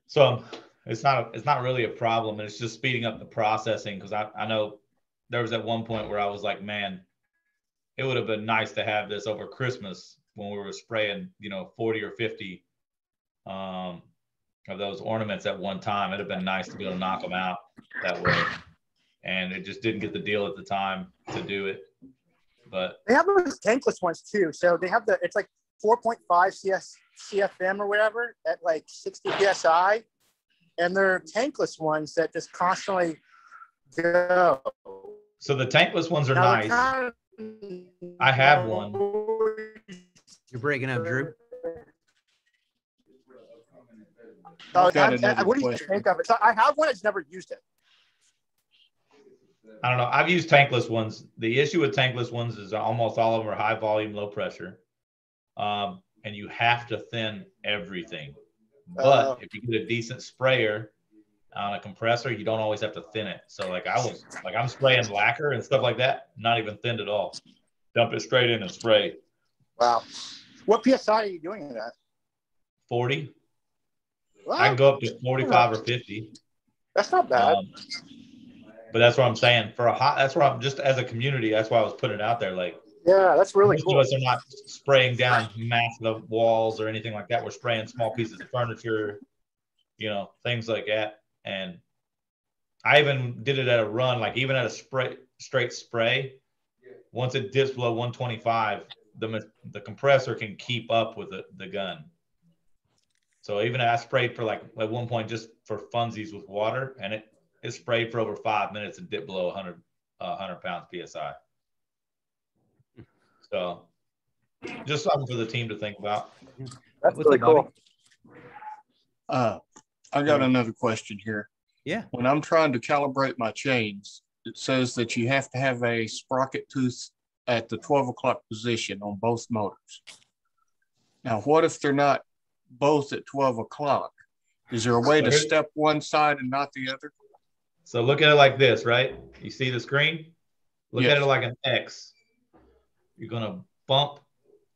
so it's not really a problem, and it's just speeding up the processing, because I know there was at one point where I was like, man, it would have been nice to have this over Christmas when we were spraying, 40 or 50 of those ornaments at one time. It'd have been nice to be able to knock them out that way, and it just didn't get the deal at the time to do it. But they have those tankless ones too. So they have it's like 4.5 CFM or whatever at like 60 PSI. And they're tankless ones that just constantly go. So the tankless ones are nice. I have one. You're breaking up, Drew. What do you think of it? So I have one that's never used it. I don't know. I've used tankless ones. The issue with tankless ones is almost all of them are high volume, low pressure. And you have to thin everything. But if you get a decent sprayer on a compressor, you don't always have to thin it. So I'm spraying lacquer and stuff like that, not even thinned at all. Dump it straight in and spray. Wow. What PSI are you doing in that? 40. Wow. I can go up to 45 or 50. That's not bad. But that's what I'm saying. That's where I'm just as a community. That's why I was putting it out there. Like, yeah, that's really cool. Most of us are not spraying down massive walls or anything like that. We're spraying small pieces of furniture, things like that. And I even did it at a run, like even at a straight spray. Once it dips below 125, the compressor can keep up with the gun. So even I sprayed for like at one point just for funsies with water, and it sprayed for over 5 minutes and dipped below 100 pounds PSI. So just something for the team to think about. That's really cool. I got another question here. Yeah. When I'm trying to calibrate my chains, it says that you have to have a sprocket tooth at the 12 o'clock position on both motors. Now, what if they're not both at 12 o'clock? Is there a way to step one side and not the other? So look at it like this, right? You see the screen? Look at it like an X. You're going to bump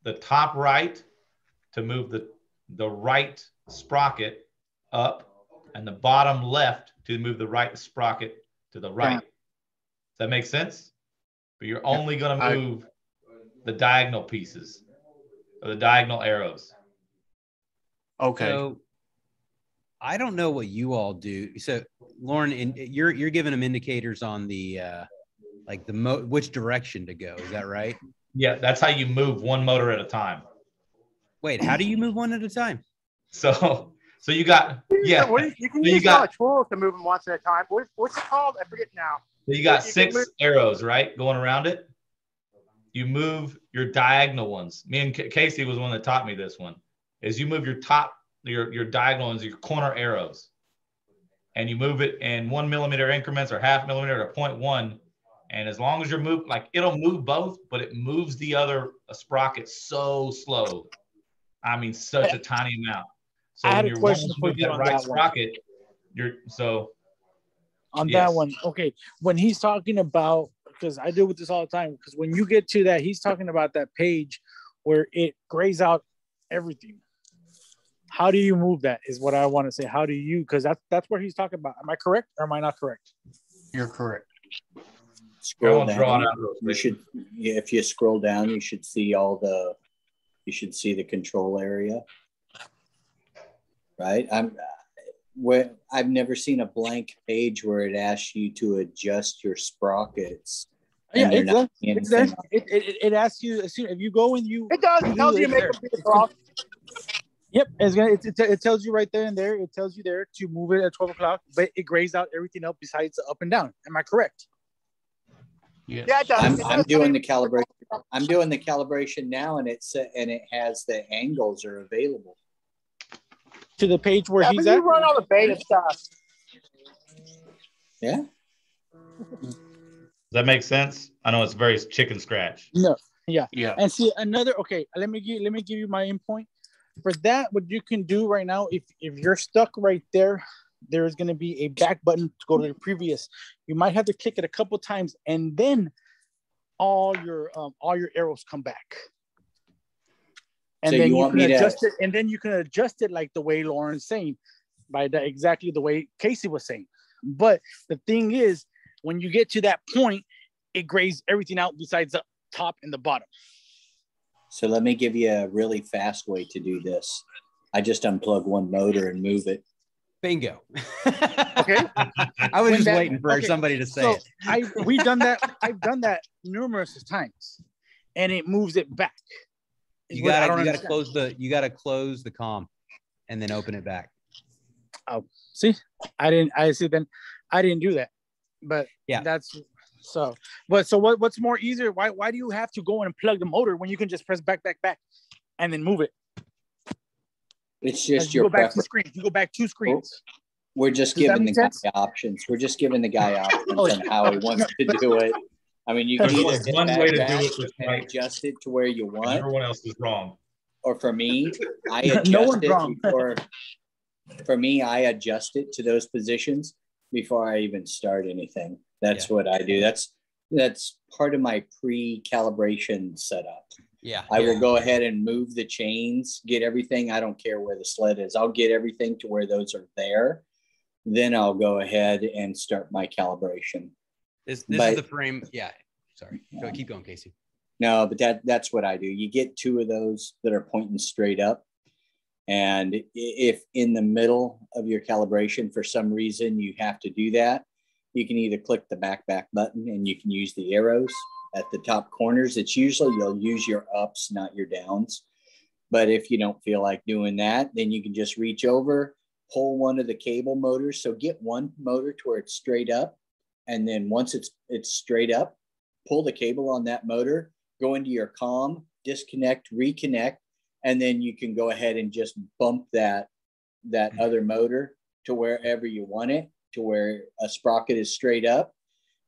the top right to move the right sprocket up, and the bottom left to move the right sprocket to the right. Does that make sense? But you're only going to move the diagonal pieces or the diagonal arrows. Okay. So I don't know what you all do. So Lauren, you're giving them indicators on the which direction to go. Is that right? Yeah, that's how you move one motor at a time. Wait, how do you move one at a time? So you got you can use a tool to move them once at a time. What's it called? I forget now. So you got 6 arrows, right, going around it. You move your diagonal ones. Me and Casey was the one that taught me this one. Is you move your diagonal ones, your corner arrows, and you move it in 1 millimeter increments or 0.5 millimeter to 0.1. And as long as you're moving, like it'll move both, but it moves the other sprocket so slow. I mean, such a tiny amount. So when you're wanting to move that right sprocket, that one. Okay. When he's talking about, because I deal with this all the time, because when you get to that, he's talking about that page where it grays out everything. How do you move that is what I want to say. How do you, because that's what he's talking about. Am I correct or am I not correct? You're correct. Scroll down. If you scroll down, you should see the control area. Right? I've never seen a blank page where it asks you to adjust your sprockets. Yeah, it asks you as soon if you go and you. It does. It tells you to make a problem. Yep, it tells you right there and there. It tells you there to move it at 12 o'clock, but it grays out everything else besides the up and down. Am I correct? Yeah, it does. I'm doing the calibration. I'm doing the calibration now, and it has the angles are available to the page where he's at. You run all the beta stuff. Yeah. that make sense? I know it's very chicken scratch. No, yeah. Yeah. And see another. Okay, let me give you my endpoint for that. What you can do right now, if you're stuck right there, there's going to be a back button to go to the previous. You might have to click it a couple times, and then all your arrows come back. And So then you you want can me to adjust it, and then you can adjust it like the way Lauren's saying, by exactly the way Casey was saying. But the thing is, when you get to that point, it grays everything out besides the top and the bottom. So let me give you a really fast way to do this. I just unplug one motor and move it. Bingo. Okay. I was just waiting for somebody to say it. I've done that numerous times, and it moves it back. You gotta close the comm and then open it back. Oh, see, I didn't do that, but yeah, that's so. But so what's more easier? Why do you have to go and plug the motor when you can just press back, and then move it? It's just your preference. You go back 2 screens. We're just giving the guy options. We're just giving the guy options on how he wants to do it. I mean, you can either hit one way to do it and adjust it to where you want. Everyone else is wrong. Or for me, I adjust it before. For me, I adjust it to those positions before I even start anything. That's what I do. That's part of my pre-calibration setup. Yeah. I will go ahead and move the chains, get everything. I don't care where the sled is. I'll get everything to where those are there. Then I'll go ahead and start my calibration. This is the frame. Yeah. Sorry. Keep going, Casey. No, but that's what I do. You get 2 of those that are pointing straight up. And if in the middle of your calibration, for some reason, you have to do that, you can either click the back button and you can use the arrows at the top corners. It's usually you'll use your ups, not your downs. But if you don't feel like doing that, then you can just reach over, pull one of the cable motors. So get one motor to where it's straight up. And then once it's straight up, pull the cable on that motor, go into your comm, disconnect, reconnect, and then you can go ahead and just bump that other motor to wherever you want it, to where a sprocket is straight up,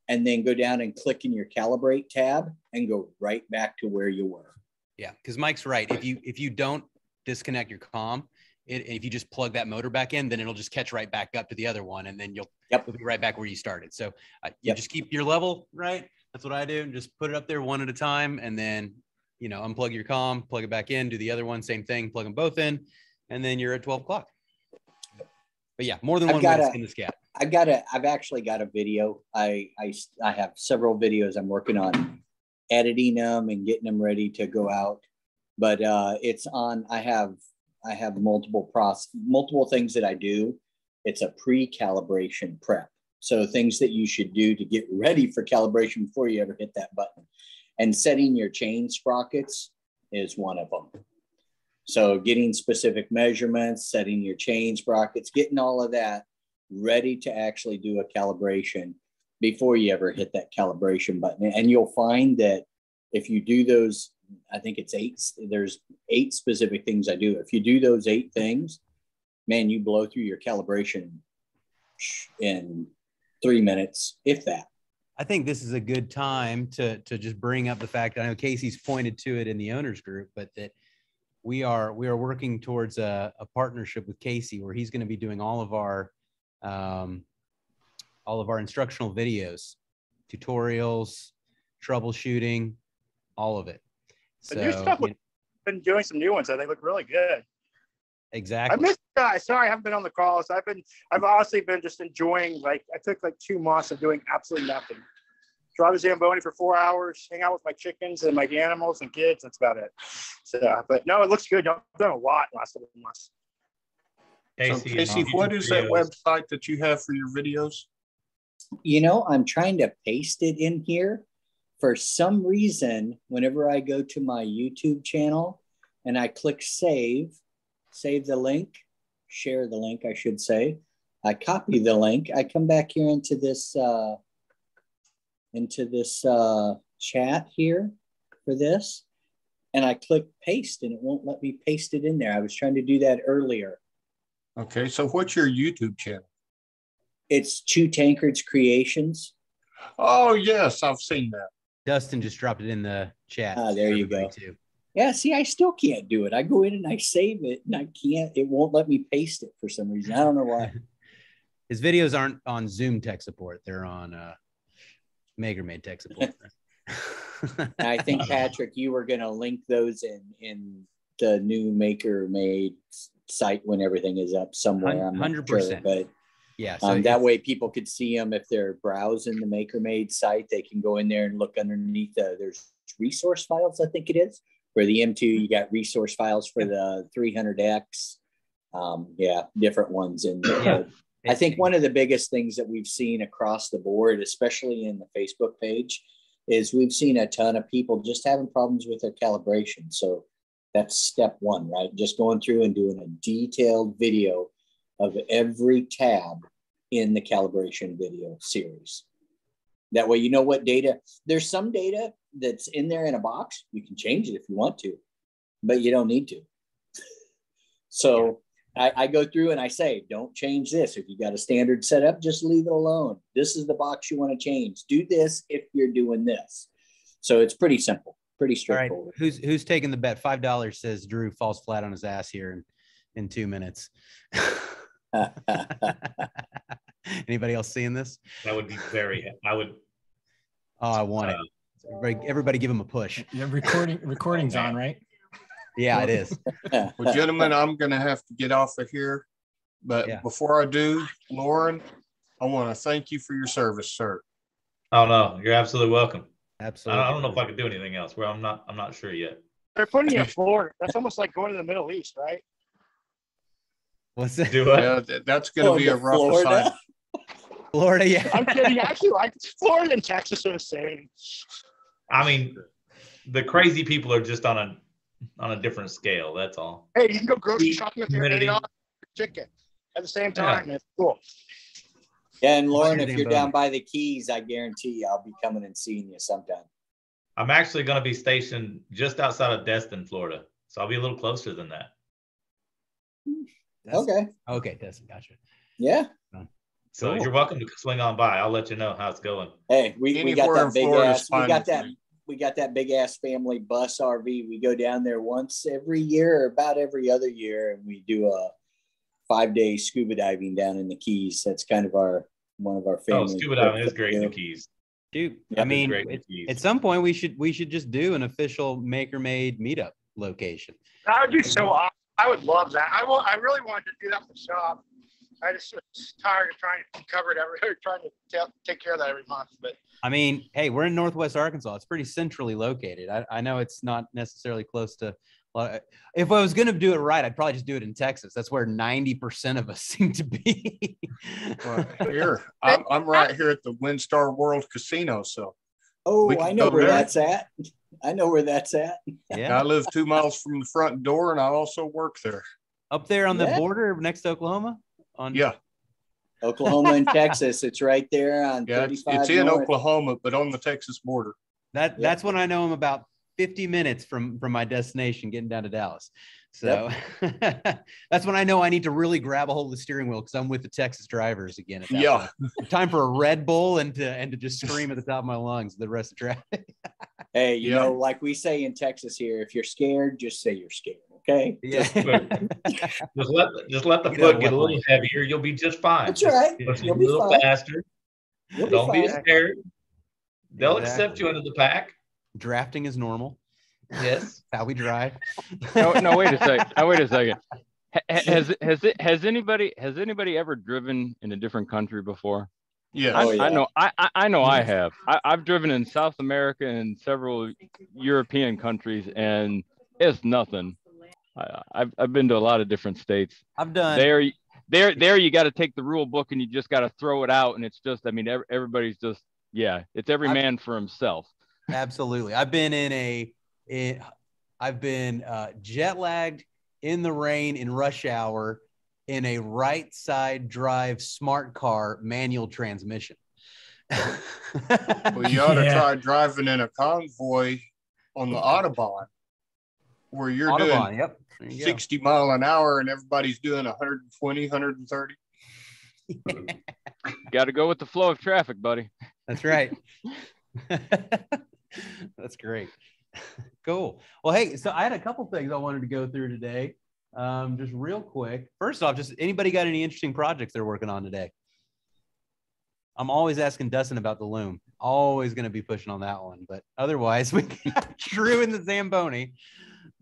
and then go down and click in your calibrate tab and go right back to where you were. Yeah, because Mike's right. If you don't disconnect your comm, if you just plug that motor back in, then it'll just catch right back up to the other one, and then you'll be right back where you started. So you just keep your level right. That's what I do. And just put it up there one at a time, and then unplug your comm, plug it back in, do the other one, same thing, plug them both in, and then you're at 12 o'clock. But yeah, more than one way to skin the cat. I've actually got a video. I have several videos I'm working on editing them and getting them ready to go out. But it's on, I have multiple things that I do. It's a pre-calibration prep. So things that you should do to get ready for calibration before you ever hit that button. And setting your chain sprockets is one of them. So getting specific measurements, setting your chain sprockets, getting all of that ready to actually do a calibration before you ever hit that calibration button. And you'll find that if you do those, I think it's 8, there's 8 specific things I do. If you do those 8 things, man, you blow through your calibration in 3 minutes, if that. I think this is a good time to just bring up the fact that I know Casey's pointed to it in the owners group, but that we are working towards a partnership with Casey where he's going to be doing all of our instructional videos, tutorials, troubleshooting, all of it. The new stuff, we've been doing some new ones. I think look really good. Exactly. I missed you guys. Sorry, I haven't been on the calls. I've honestly been just enjoying, I took 2 months of doing absolutely nothing. Drive a Zamboni for 4 hours, hang out with my chickens and my animals and kids. That's about it. So, but no, it looks good. I've done a lot in the last couple of months. Casey, what is that website that you have for your videos? I'm trying to paste it in here. For some reason, whenever I go to my YouTube channel and I click save the link, share the link, I should say. I copy the link. I come back here into this chat here for this, and I click paste, and it won't let me paste it in there. I was trying to do that earlier. Okay, so what's your YouTube channel? It's Two Tankards Creations. Oh, yes, I've seen that. Dustin just dropped it in the chat. Ah, there you go. Too. Yeah, see, I still can't do it. I go in and I save it, and I can't. It won't let me paste it for some reason. I don't know why. His videos aren't on Zoom tech support. They're on MakerMade tech support. I think, Patrick, you were going to link those in the new MakerMade site when everything is up somewhere. I'm not 100%. sure, but yeah, so that way people could see them. If they're browsing the MakerMade site, they can go in there and look underneath. There's resource files, I think it is. For the M2, you got resource files for the 300X. Yeah, different ones. And I think one of the biggest things that we've seen across the board, especially in the Facebook page, is we've seen a ton of people just having problems with their calibration. So that's step one, right? Just going through and doing a detailed video of every tab in the calibration video series. That way, you know what data. There's some data that's in there in a box. You can change it if you want to, but you don't need to. So I go through and I say, don't change this. If you got a standard setup, just leave it alone. This is the box you want to change. Do this if you're doing this. So it's pretty simple, pretty straightforward. All right. Who's taking the bet? $5 says Drew falls flat on his ass here in 2 minutes. Anybody else seeing this? That would be I would. Oh, I want it. Everybody give him a push. Yeah, recording's on, right? Yeah, it is. Well, gentlemen, I'm going to have to get off of here. But before I do, Lauren, I want to thank you for your service, sir. Oh, no, you're absolutely welcome. Absolutely. I don't know if I could do anything else. Well, I'm not sure yet. They're putting you in Florida. That's almost like going to the Middle East, right? What's that? Yeah, that's going to be a rough assignment. Florida, yeah. I'm kidding. Actually, like Florida and Texas are the same. I mean, the crazy people are just on a different scale. That's all. Hey, you can go grocery shopping with your $8 chicken at the same time. Yeah. It's cool. Yeah, and Lauren, if you're down by the Keys, I guarantee I'll be coming and seeing you sometime. I'm actually going to be stationed just outside of Destin, Florida, so I'll be a little closer than that. Okay, Destin, gotcha. Yeah. So you're welcome to swing on by. I'll let you know how it's going. Hey, we got that big ass. We got that big ass family bus RV. We go down there once every year, or about every other year, and we do a 5-day scuba diving down in the Keys. That's kind of one of our family. Oh, scuba diving is great in the Keys. Dude, I mean, at some point we should just do an official MakerMade meetup location. That would be so awesome. I would love that. I really wanted to do that for the shop. I just was tired of trying to cover it trying to take care of that every month. But I mean, hey, we're in Northwest Arkansas. It's pretty centrally located. I know it's not necessarily close to. If I was going to do it right, I'd probably just do it in Texas. That's where 90% of us seem to be. Well, here, I'm right here at the WinStar World Casino. So, I know where that's at. I know where that's at. Yeah, I live 2 miles from the front door, and I also work there. Up there on the border next to Oklahoma. Oklahoma and Texas. It's right there on 35 it's in north. Oklahoma, but on the Texas border. That's when I know I'm about 50 minutes from my destination, getting down to Dallas. So that's when I know I need to really grab a hold of the steering wheel, because I'm with the Texas drivers again. At that point. Time for a Red Bull and to just scream at the top of my lungs the rest of the traffic. Hey, you know, like we say in Texas here, if you're scared, just say you're scared. Okay. Yeah. just let the foot get a little heavier. You'll be just fine. That's right. You'll be a little faster. Don't be scared. They'll accept you into the pack. Drafting is normal. Yes. How we drive. No, wait a second. Has anybody ever driven in a different country before? Yeah. I know I have. I've driven in South America and several European countries, and it's nothing. I've been to a lot of different states. I've done there. You got to take the rule book and you just got to throw it out, and it's just, I mean, everybody's just, it's every man for himself. Absolutely. I've been jet lagged in the rain in rush hour in a right side drive smart car manual transmission. Well, you ought to try driving in a convoy on the Autobahn, where you're doing 60 mile an hour and everybody's doing 120, 130. Got to go with the flow of traffic, buddy. That's right. That's great. Cool. Well, hey, so I had a couple things I wanted to go through today. Just real quick. First off, just anybody got any interesting projects they're working on today? I'm always asking Dustin about the loom. Always going to be pushing on that one. But otherwise, we got Drew and the Zamboni.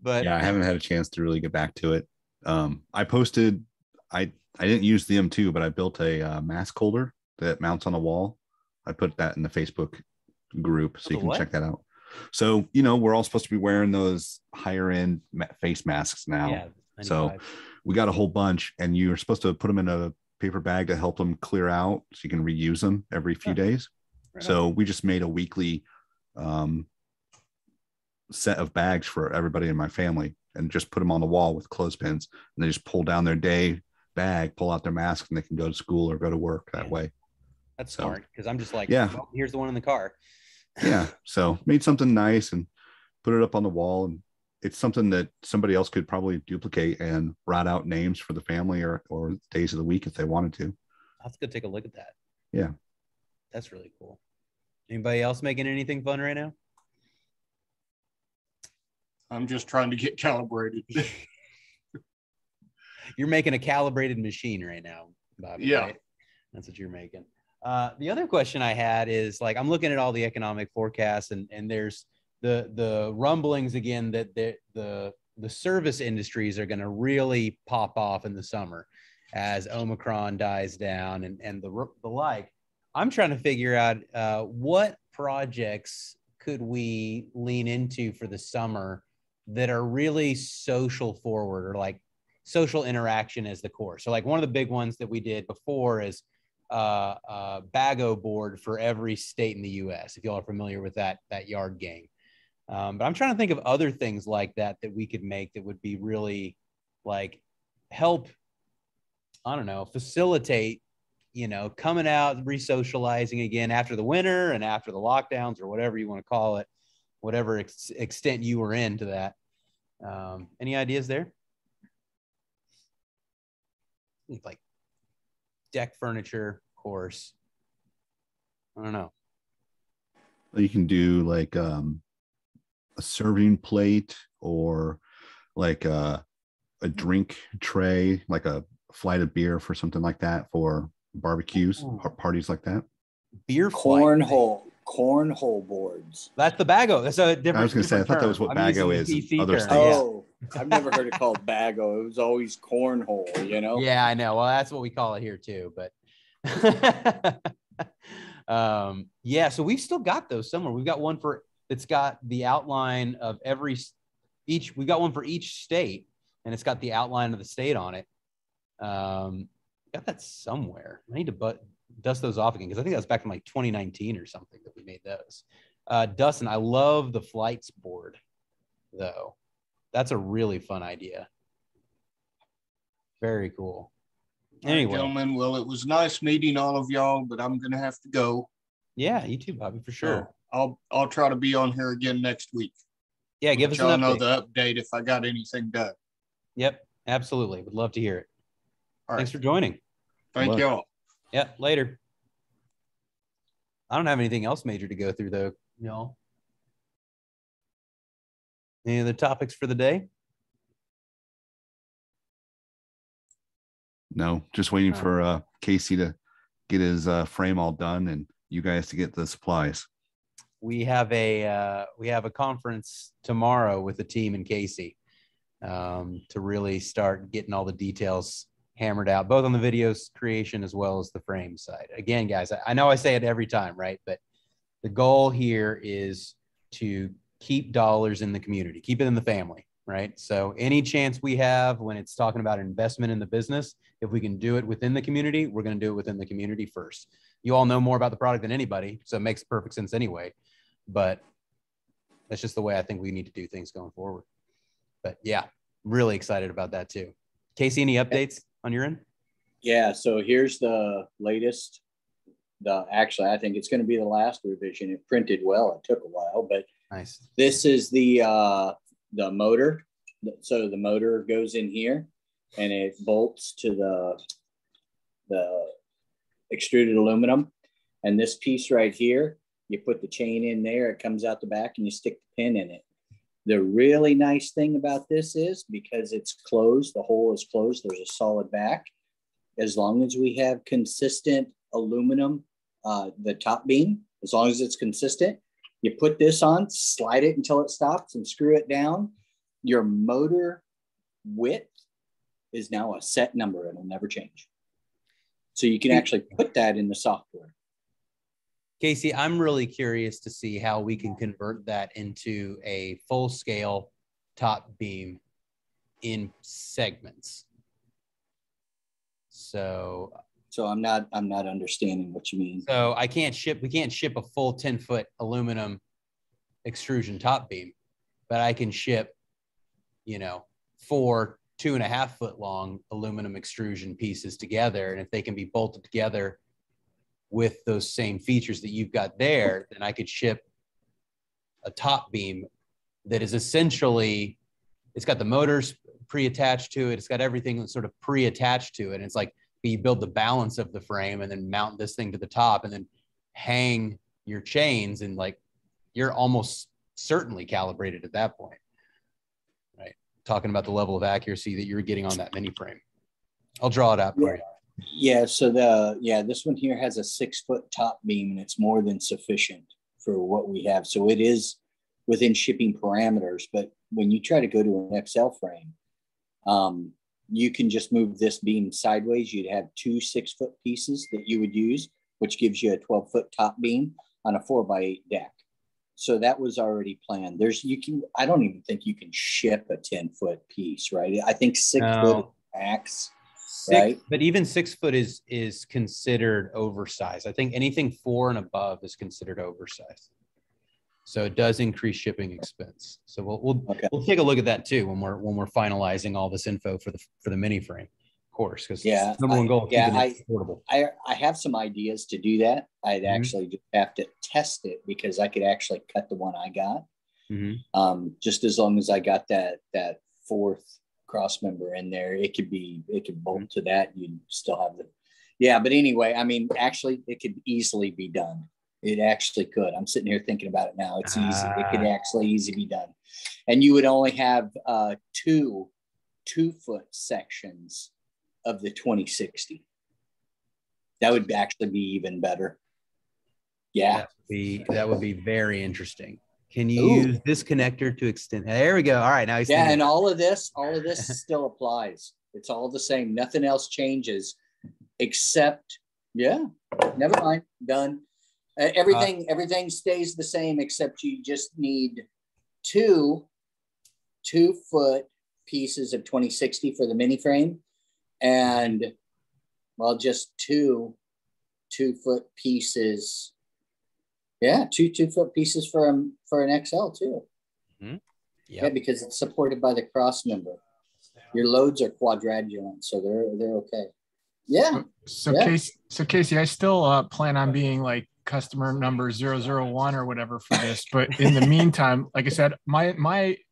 But yeah, I haven't had a chance to really get back to it. I posted, I didn't use the M2, but I built a mask holder that mounts on a wall. I put that in the Facebook group so you can check that out. So, you know, we're all supposed to be wearing those higher end face masks now. Yeah, so we got a whole bunch, and you're supposed to put them in a paper bag to help them clear out so you can reuse them every few days. Right. So we just made a weekly set of bags for everybody in my family and just put them on the wall with clothespins, and they just pull down their day bag, pull out their mask, and they can go to school or go to work that way. That's smart, because I'm just like, yeah, well, here's the one in the car. Yeah, so made something nice and put it up on the wall, and it's something that somebody else could probably duplicate and write out names for the family or days of the week if they wanted to. Let's go take a look at that. Yeah, that's really cool. Anybody else making anything fun right now? I'm just trying to get calibrated. You're making a calibrated machine right now, Bobby. Yeah, right? That's what you're making. The other question I had is, like, I'm looking at all the economic forecasts, and there's the rumblings again that the service industries are going to really pop off in the summer as Omicron dies down and the like. I'm trying to figure out what projects could we lean into for the summer that are really social forward, or like social interaction as the core. So like one of the big ones that we did before is Bago board for every state in the US, if y'all are familiar with that yard game. But I'm trying to think of other things like that we could make that would be really like help, I don't know, facilitate, you know, coming out, re-socializing again after the winter and after the lockdowns or whatever you want to call it, whatever extent you were into that. Any ideas there? Like deck furniture, of course. I don't know. You can do like a serving plate, or like a drink tray, like a flight of beer for something like that for barbecues or parties like that. Beer cornhole boards. That's the Bago. That's a different. I was going to say, I thought that was what Bago is. Other states. Oh, I've never heard it called Bago. It was always cornhole, you know? Yeah, I know. Well, that's what we call it here too. But yeah, so we've still got those somewhere. We've got one it's got the outline of each. We've got one for each state, and it's got the outline of the state on it. Got that somewhere. I need to dust those off again, because I think that's back in like 2019 or something that we made those. Dustin, I love the flights board, though. That's a really fun idea. Very cool. Anyway, gentlemen, well, it was nice meeting all of y'all, but I'm going to have to go. Yeah, you too, Bobby, for sure. So I'll try to be on here again next week. Yeah, give us an update. Know the update if I got anything done. Yep, absolutely. Would love to hear it. All right. Thanks for joining. Thank y'all. Yeah, later. I don't have anything else major to go through, though, y'all. Any other topics for the day? No, just waiting for Casey to get his frame all done and you guys to get the supplies. We have a conference tomorrow with the team and Casey to really start getting all the details hammered out, both on the videos creation as well as the frame side. Again, guys, I know I say it every time, right? But the goal here is to keep dollars in the community, keep it in the family, right? So any chance we have when it's talking about investment in the business, if we can do it within the community, we're going to do it within the community first. You all know more about the product than anybody, so it makes perfect sense anyway. But that's just the way I think we need to do things going forward. But yeah, really excited about that too. Casey, any updates on your end? Yeah, so here's the latest. Actually, I think it's going to be the last revision. It printed well. It took a while, but nice. This is the motor. So the motor goes in here, and it bolts to the extruded aluminum. And this piece right here, you put the chain in there, it comes out the back, and you stick the pin in it. The really nice thing about this is because it's closed, the hole is closed, there's a solid back. As long as we have consistent aluminum, the top beam, as long as it's consistent, you put this on, slide it until it stops and screw it down. Your motor width is now a set number. It'll never change. So you can actually put that in the software. Casey, I'm really curious to see how we can convert that into a full scale top beam in segments. So I'm not understanding what you mean. So we can't ship a full 10-foot aluminum extrusion top beam, but I can ship, 4 2.5-foot long aluminum extrusion pieces together. And if they can be bolted together with those same features that you've got there, then I could ship a top beam that is essentially, it's got the motors pre-attached to it. It's got everything sort of pre-attached to it. And it's like you build the balance of the frame and then mount this thing to the top and then hang your chains, and like you're almost certainly calibrated at that point, right? Talking about the level of accuracy that you're getting on that mini frame. I'll draw it out for you. Yeah, so this one here has a 6-foot top beam, and it's more than sufficient for what we have. So it is within shipping parameters. But when you try to go to an XL frame, you can just move this beam sideways. You'd have 2 6-foot pieces that you would use, which gives you a 12-foot top beam on a 4x8 deck. So that was already planned. I don't even think you can ship a 10-foot piece, right? I think 6 foot is max. Right. But even 6 foot is considered oversized. I think anything 4 and above is considered oversized. So it does increase shipping expense. So we'll take a look at that too when we're finalizing all this info for the mini frame, of course. Because number one goal. I have some ideas to do that. I'd actually just have to test it because I could actually cut the one I got. Just as long as I got that 4th cross member in there, it could bolt to that. You'd still have but anyway, I mean, actually it could easily be done. It actually could. I'm sitting here thinking about it now. It's easy. It could actually easily be done. And you would only have 2 2-foot sections of the 2060. That would actually be even better. Yeah. That would be very interesting. Can you use this connector to extend? There we go. All right. Now he's and all of this still applies. It's all the same. Nothing else changes except, never mind. Done. Everything stays the same, except you just need 2 2-foot pieces of 2060 for the mini frame, and just 2 2-foot pieces. Yeah, 2 2-foot pieces for an XL too. Yeah, because it's supported by the cross member. Your loads are quadrangular, so they're okay. Yeah. So Casey, I still plan on being like customer number 001 or whatever for this, but in the meantime, like I said, my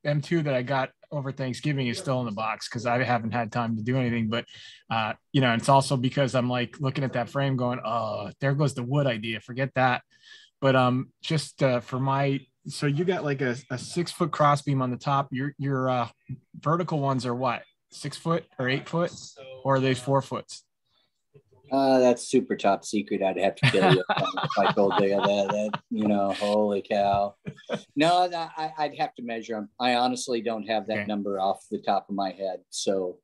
M2 that I got over Thanksgiving is still in the box because I haven't had time to do anything. But and it's also because I'm like looking at that frame going, oh, there goes the wood idea, forget that. But so you got like a 6-foot cross beam on the top. Your vertical ones are what, 6 foot or 8 foot, or are they 4 foot? That's super top secret. I'd have to kill you if I told you that, holy cow. No, I'd have to measure them. I honestly don't have that number off the top of my head. So,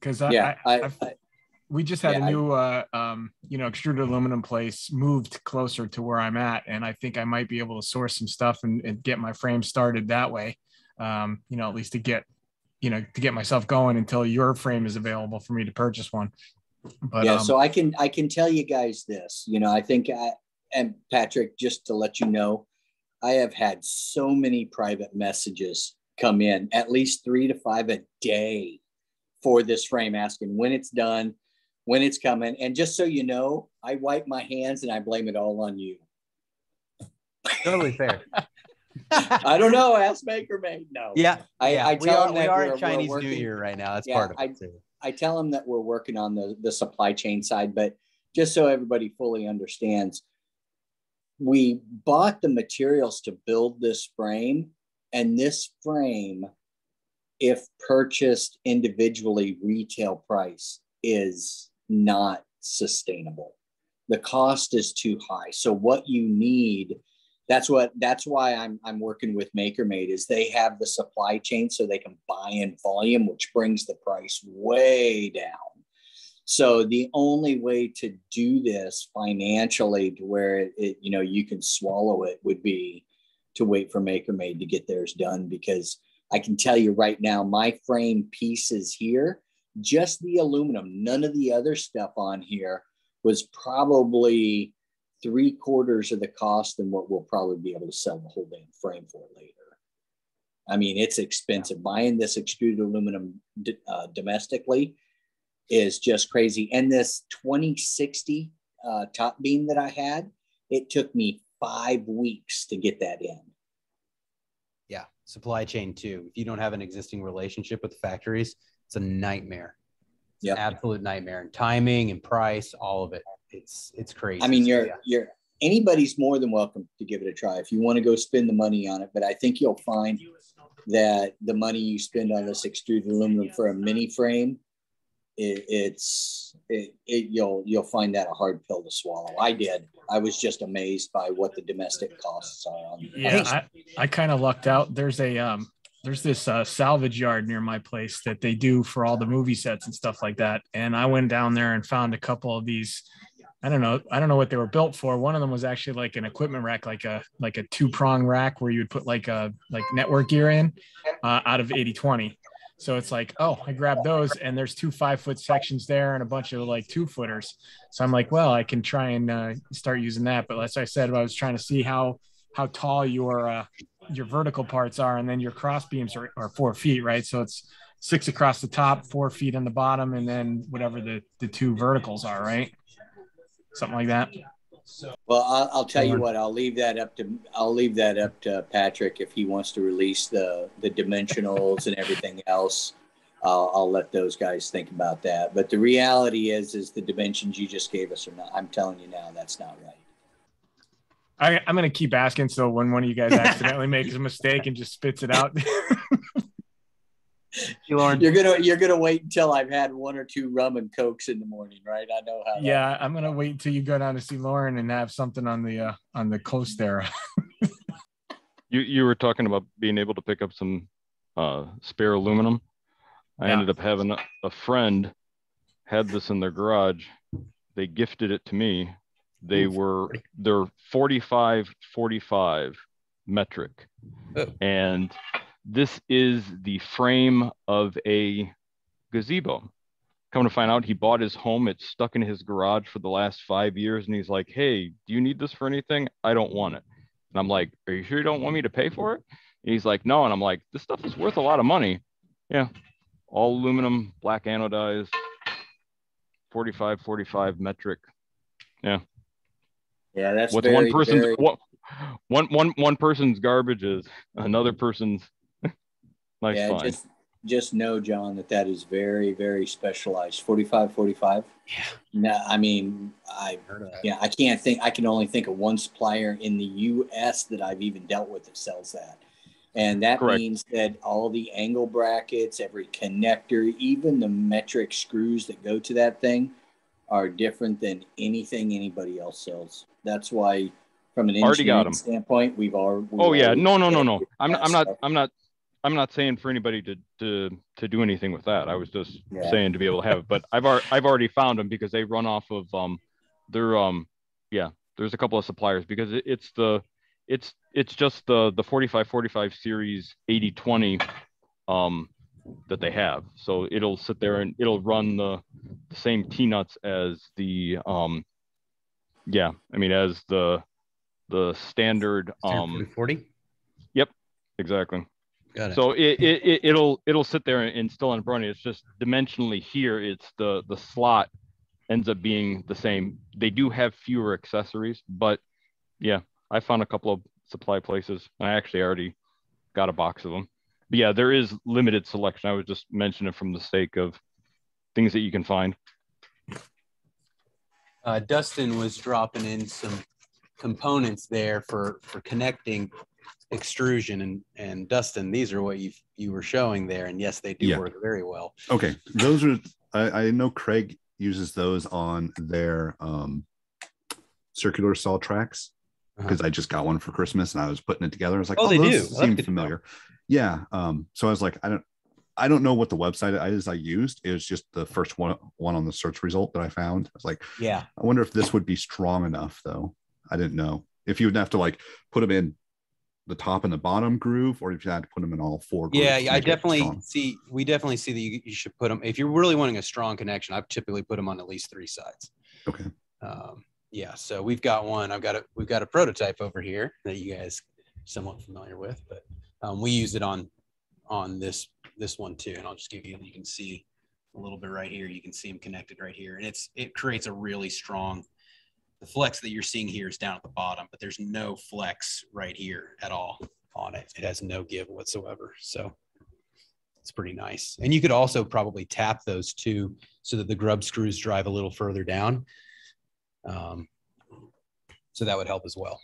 because we just had a new, extruded aluminum place moved closer to where I'm at. And I think I might be able to source some stuff and get my frame started that way, at least to get myself going until your frame is available for me to purchase one. But, so I can tell you guys this, I think, and Patrick, just to let you know, I have had so many private messages come in, at least 3 to 5 a day for this frame, asking when it's done, when it's coming. And just so you know, I wipe my hands and I blame it all on you. Totally fair. I don't know. Ask MakerMade. No. Yeah. I tell them that we are at Chinese New Year right now. That's part of it too. I tell them that we're working on the supply chain side, but just so everybody fully understands, we bought the materials to build this frame, and this frame, if purchased individually, retail price is not sustainable. The cost is too high. So what you need, that's why I'm working with MakerMade, is they have the supply chain so they can buy in volume, which brings the price way down. So the only way to do this financially to where it you can swallow it would be to wait for MakerMade to get theirs done, because I can tell you right now, my frame pieces here, just the aluminum, none of the other stuff on here, was probably 3/4 of the cost than what we'll probably be able to sell the whole damn frame for later. I mean, it's expensive. Buying this extruded aluminum domestically is just crazy. And this 2060 top beam that I had, it took me 5 weeks to get that in. Yeah, supply chain too. If you don't have an existing relationship with the factories, it's a nightmare. It's an absolute nightmare. And timing and price, all of it. It's crazy. I mean, you're anybody's more than welcome to give it a try if you want to go spend the money on it. But I think you'll find that the money you spend on this extruded aluminum for a mini frame, you'll find that a hard pill to swallow. I did. I was just amazed by what the domestic costs are. I kind of lucked out. There's this salvage yard near my place that they do for all the movie sets and stuff like that. And I went down there and found a couple of these. I don't know what they were built for. One of them was actually like an equipment rack, like a 2-prong rack where you would put like network gear in out of 80/20. So it's like, oh, I grabbed those, and there's 2 5-foot sections there and a bunch of like 2-footers. So I'm like, well, I can try and start using that. But as I said, I was trying to see how tall your vertical parts are, and then your cross beams are 4 feet, right? So it's 6 across the top, 4 feet on the bottom, and then whatever the 2 verticals are, right? Something like that. Well, I'll tell you what. I'll leave that up to Patrick if he wants to release the dimensionals and everything else. I'll let those guys think about that. But the reality is the dimensions you just gave us are not. I'm telling you now, that's not right. I'm going to keep asking. So when one of you guys accidentally makes a mistake and just spits it out. You're gonna wait until I've had 1 or 2 rum and cokes in the morning, right? I know how. Yeah, I'm gonna wait until you go down to see Lauren and have something on the coast there. You were talking about being able to pick up some spare aluminum. I ended up having a friend had this in their garage. They gifted it to me. They're 45 metric, and this is the frame of a gazebo. Come to find out, he bought his home. It's stuck in his garage for the last 5 years. And he's like, hey, do you need this for anything? I don't want it. And I'm like, are you sure you don't want me to pay for it? And he's like, no. And I'm like, this stuff is worth a lot of money. Yeah. All aluminum, black anodized, 45 metric. Yeah. Yeah, that's what's one person's one person's garbage is another person's nice find. Just know, John, that is very, very specialized. 45. Yeah. No, I mean, I can't think. I can only think of one supplier in the U.S. that I've even dealt with that sells that, and that means that all the angle brackets, every connector, even the metric screws that go to that thing, are different than anything anybody else sells. That's why, from an engineering standpoint, we've already. No. I'm not saying for anybody to do anything with that. I was just saying to be able to have it. But I've already found them because they run off of there's a couple of suppliers because it's just the 45 series 80/20 that they have. So it'll sit there and it'll run the same T-nuts as the as the standard 40. Yep, exactly. Got it. So it'll sit there and still on running. It's just dimensionally here. It's the slot ends up being the same. They do have fewer accessories, but yeah, I found a couple of supply places. I actually already got a box of them. But yeah, there is limited selection. I was just mentioning it from the sake of things that you can find. Dustin was dropping in some components there for connecting extrusion, and Dustin, these are what you were showing there, and yes, they do work very well. Okay, those are I know Craig uses those on their circular saw tracks, because I just got one for Christmas and I was putting it together. I was like, oh, they do seem familiar. Yeah. So I was like, I don't know what the website I used. It was just the first one on the search result that I found. I was like, yeah, I wonder if this would be strong enough, though. I didn't know if you would have to like put them in the top and the bottom groove, or if you had to put them in all four grooves. Yeah, I definitely see. We definitely see that you should put them, if you're really wanting a strong connection. I've typically put them on at least 3 sides. Okay. Yeah, so we've got one. We've got a prototype over here that you guys are somewhat familiar with, but we use it on this one too. And I'll just give you can see a little bit right here. You can see them connected right here, and it creates a really strong. The flex that you're seeing here is down at the bottom, but there's no flex right here at all on it. It has no give whatsoever. So it's pretty nice. And you could also probably tap those too, so that the grub screws drive a little further down. So that would help as well.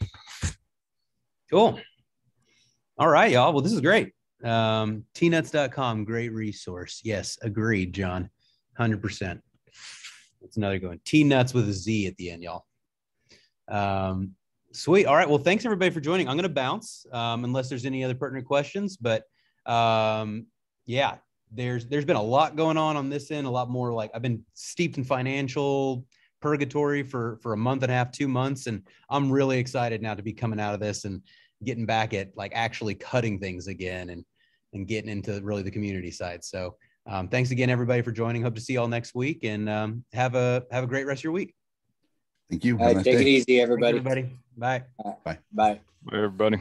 Cool. All right, y'all. Well, this is great. tnuts.com, great resource. Yes, agreed, John. 100%. That's another good one. T-nuts with a Z at the end, y'all. Sweet. All right. Well, thanks everybody for joining. I'm going to bounce unless there's any other pertinent questions, but yeah, there's been a lot going on this end, a lot more. Like, I've been steeped in financial purgatory for a month and a half, 2 months. And I'm really excited now to be coming out of this and getting back at like actually cutting things again and getting into really the community side. So thanks again, everybody, for joining. Hope to see you all next week, and have a great rest of your week. Thank you. All right, take it easy, everybody. Thanks, everybody. Bye. Bye. Bye, everybody.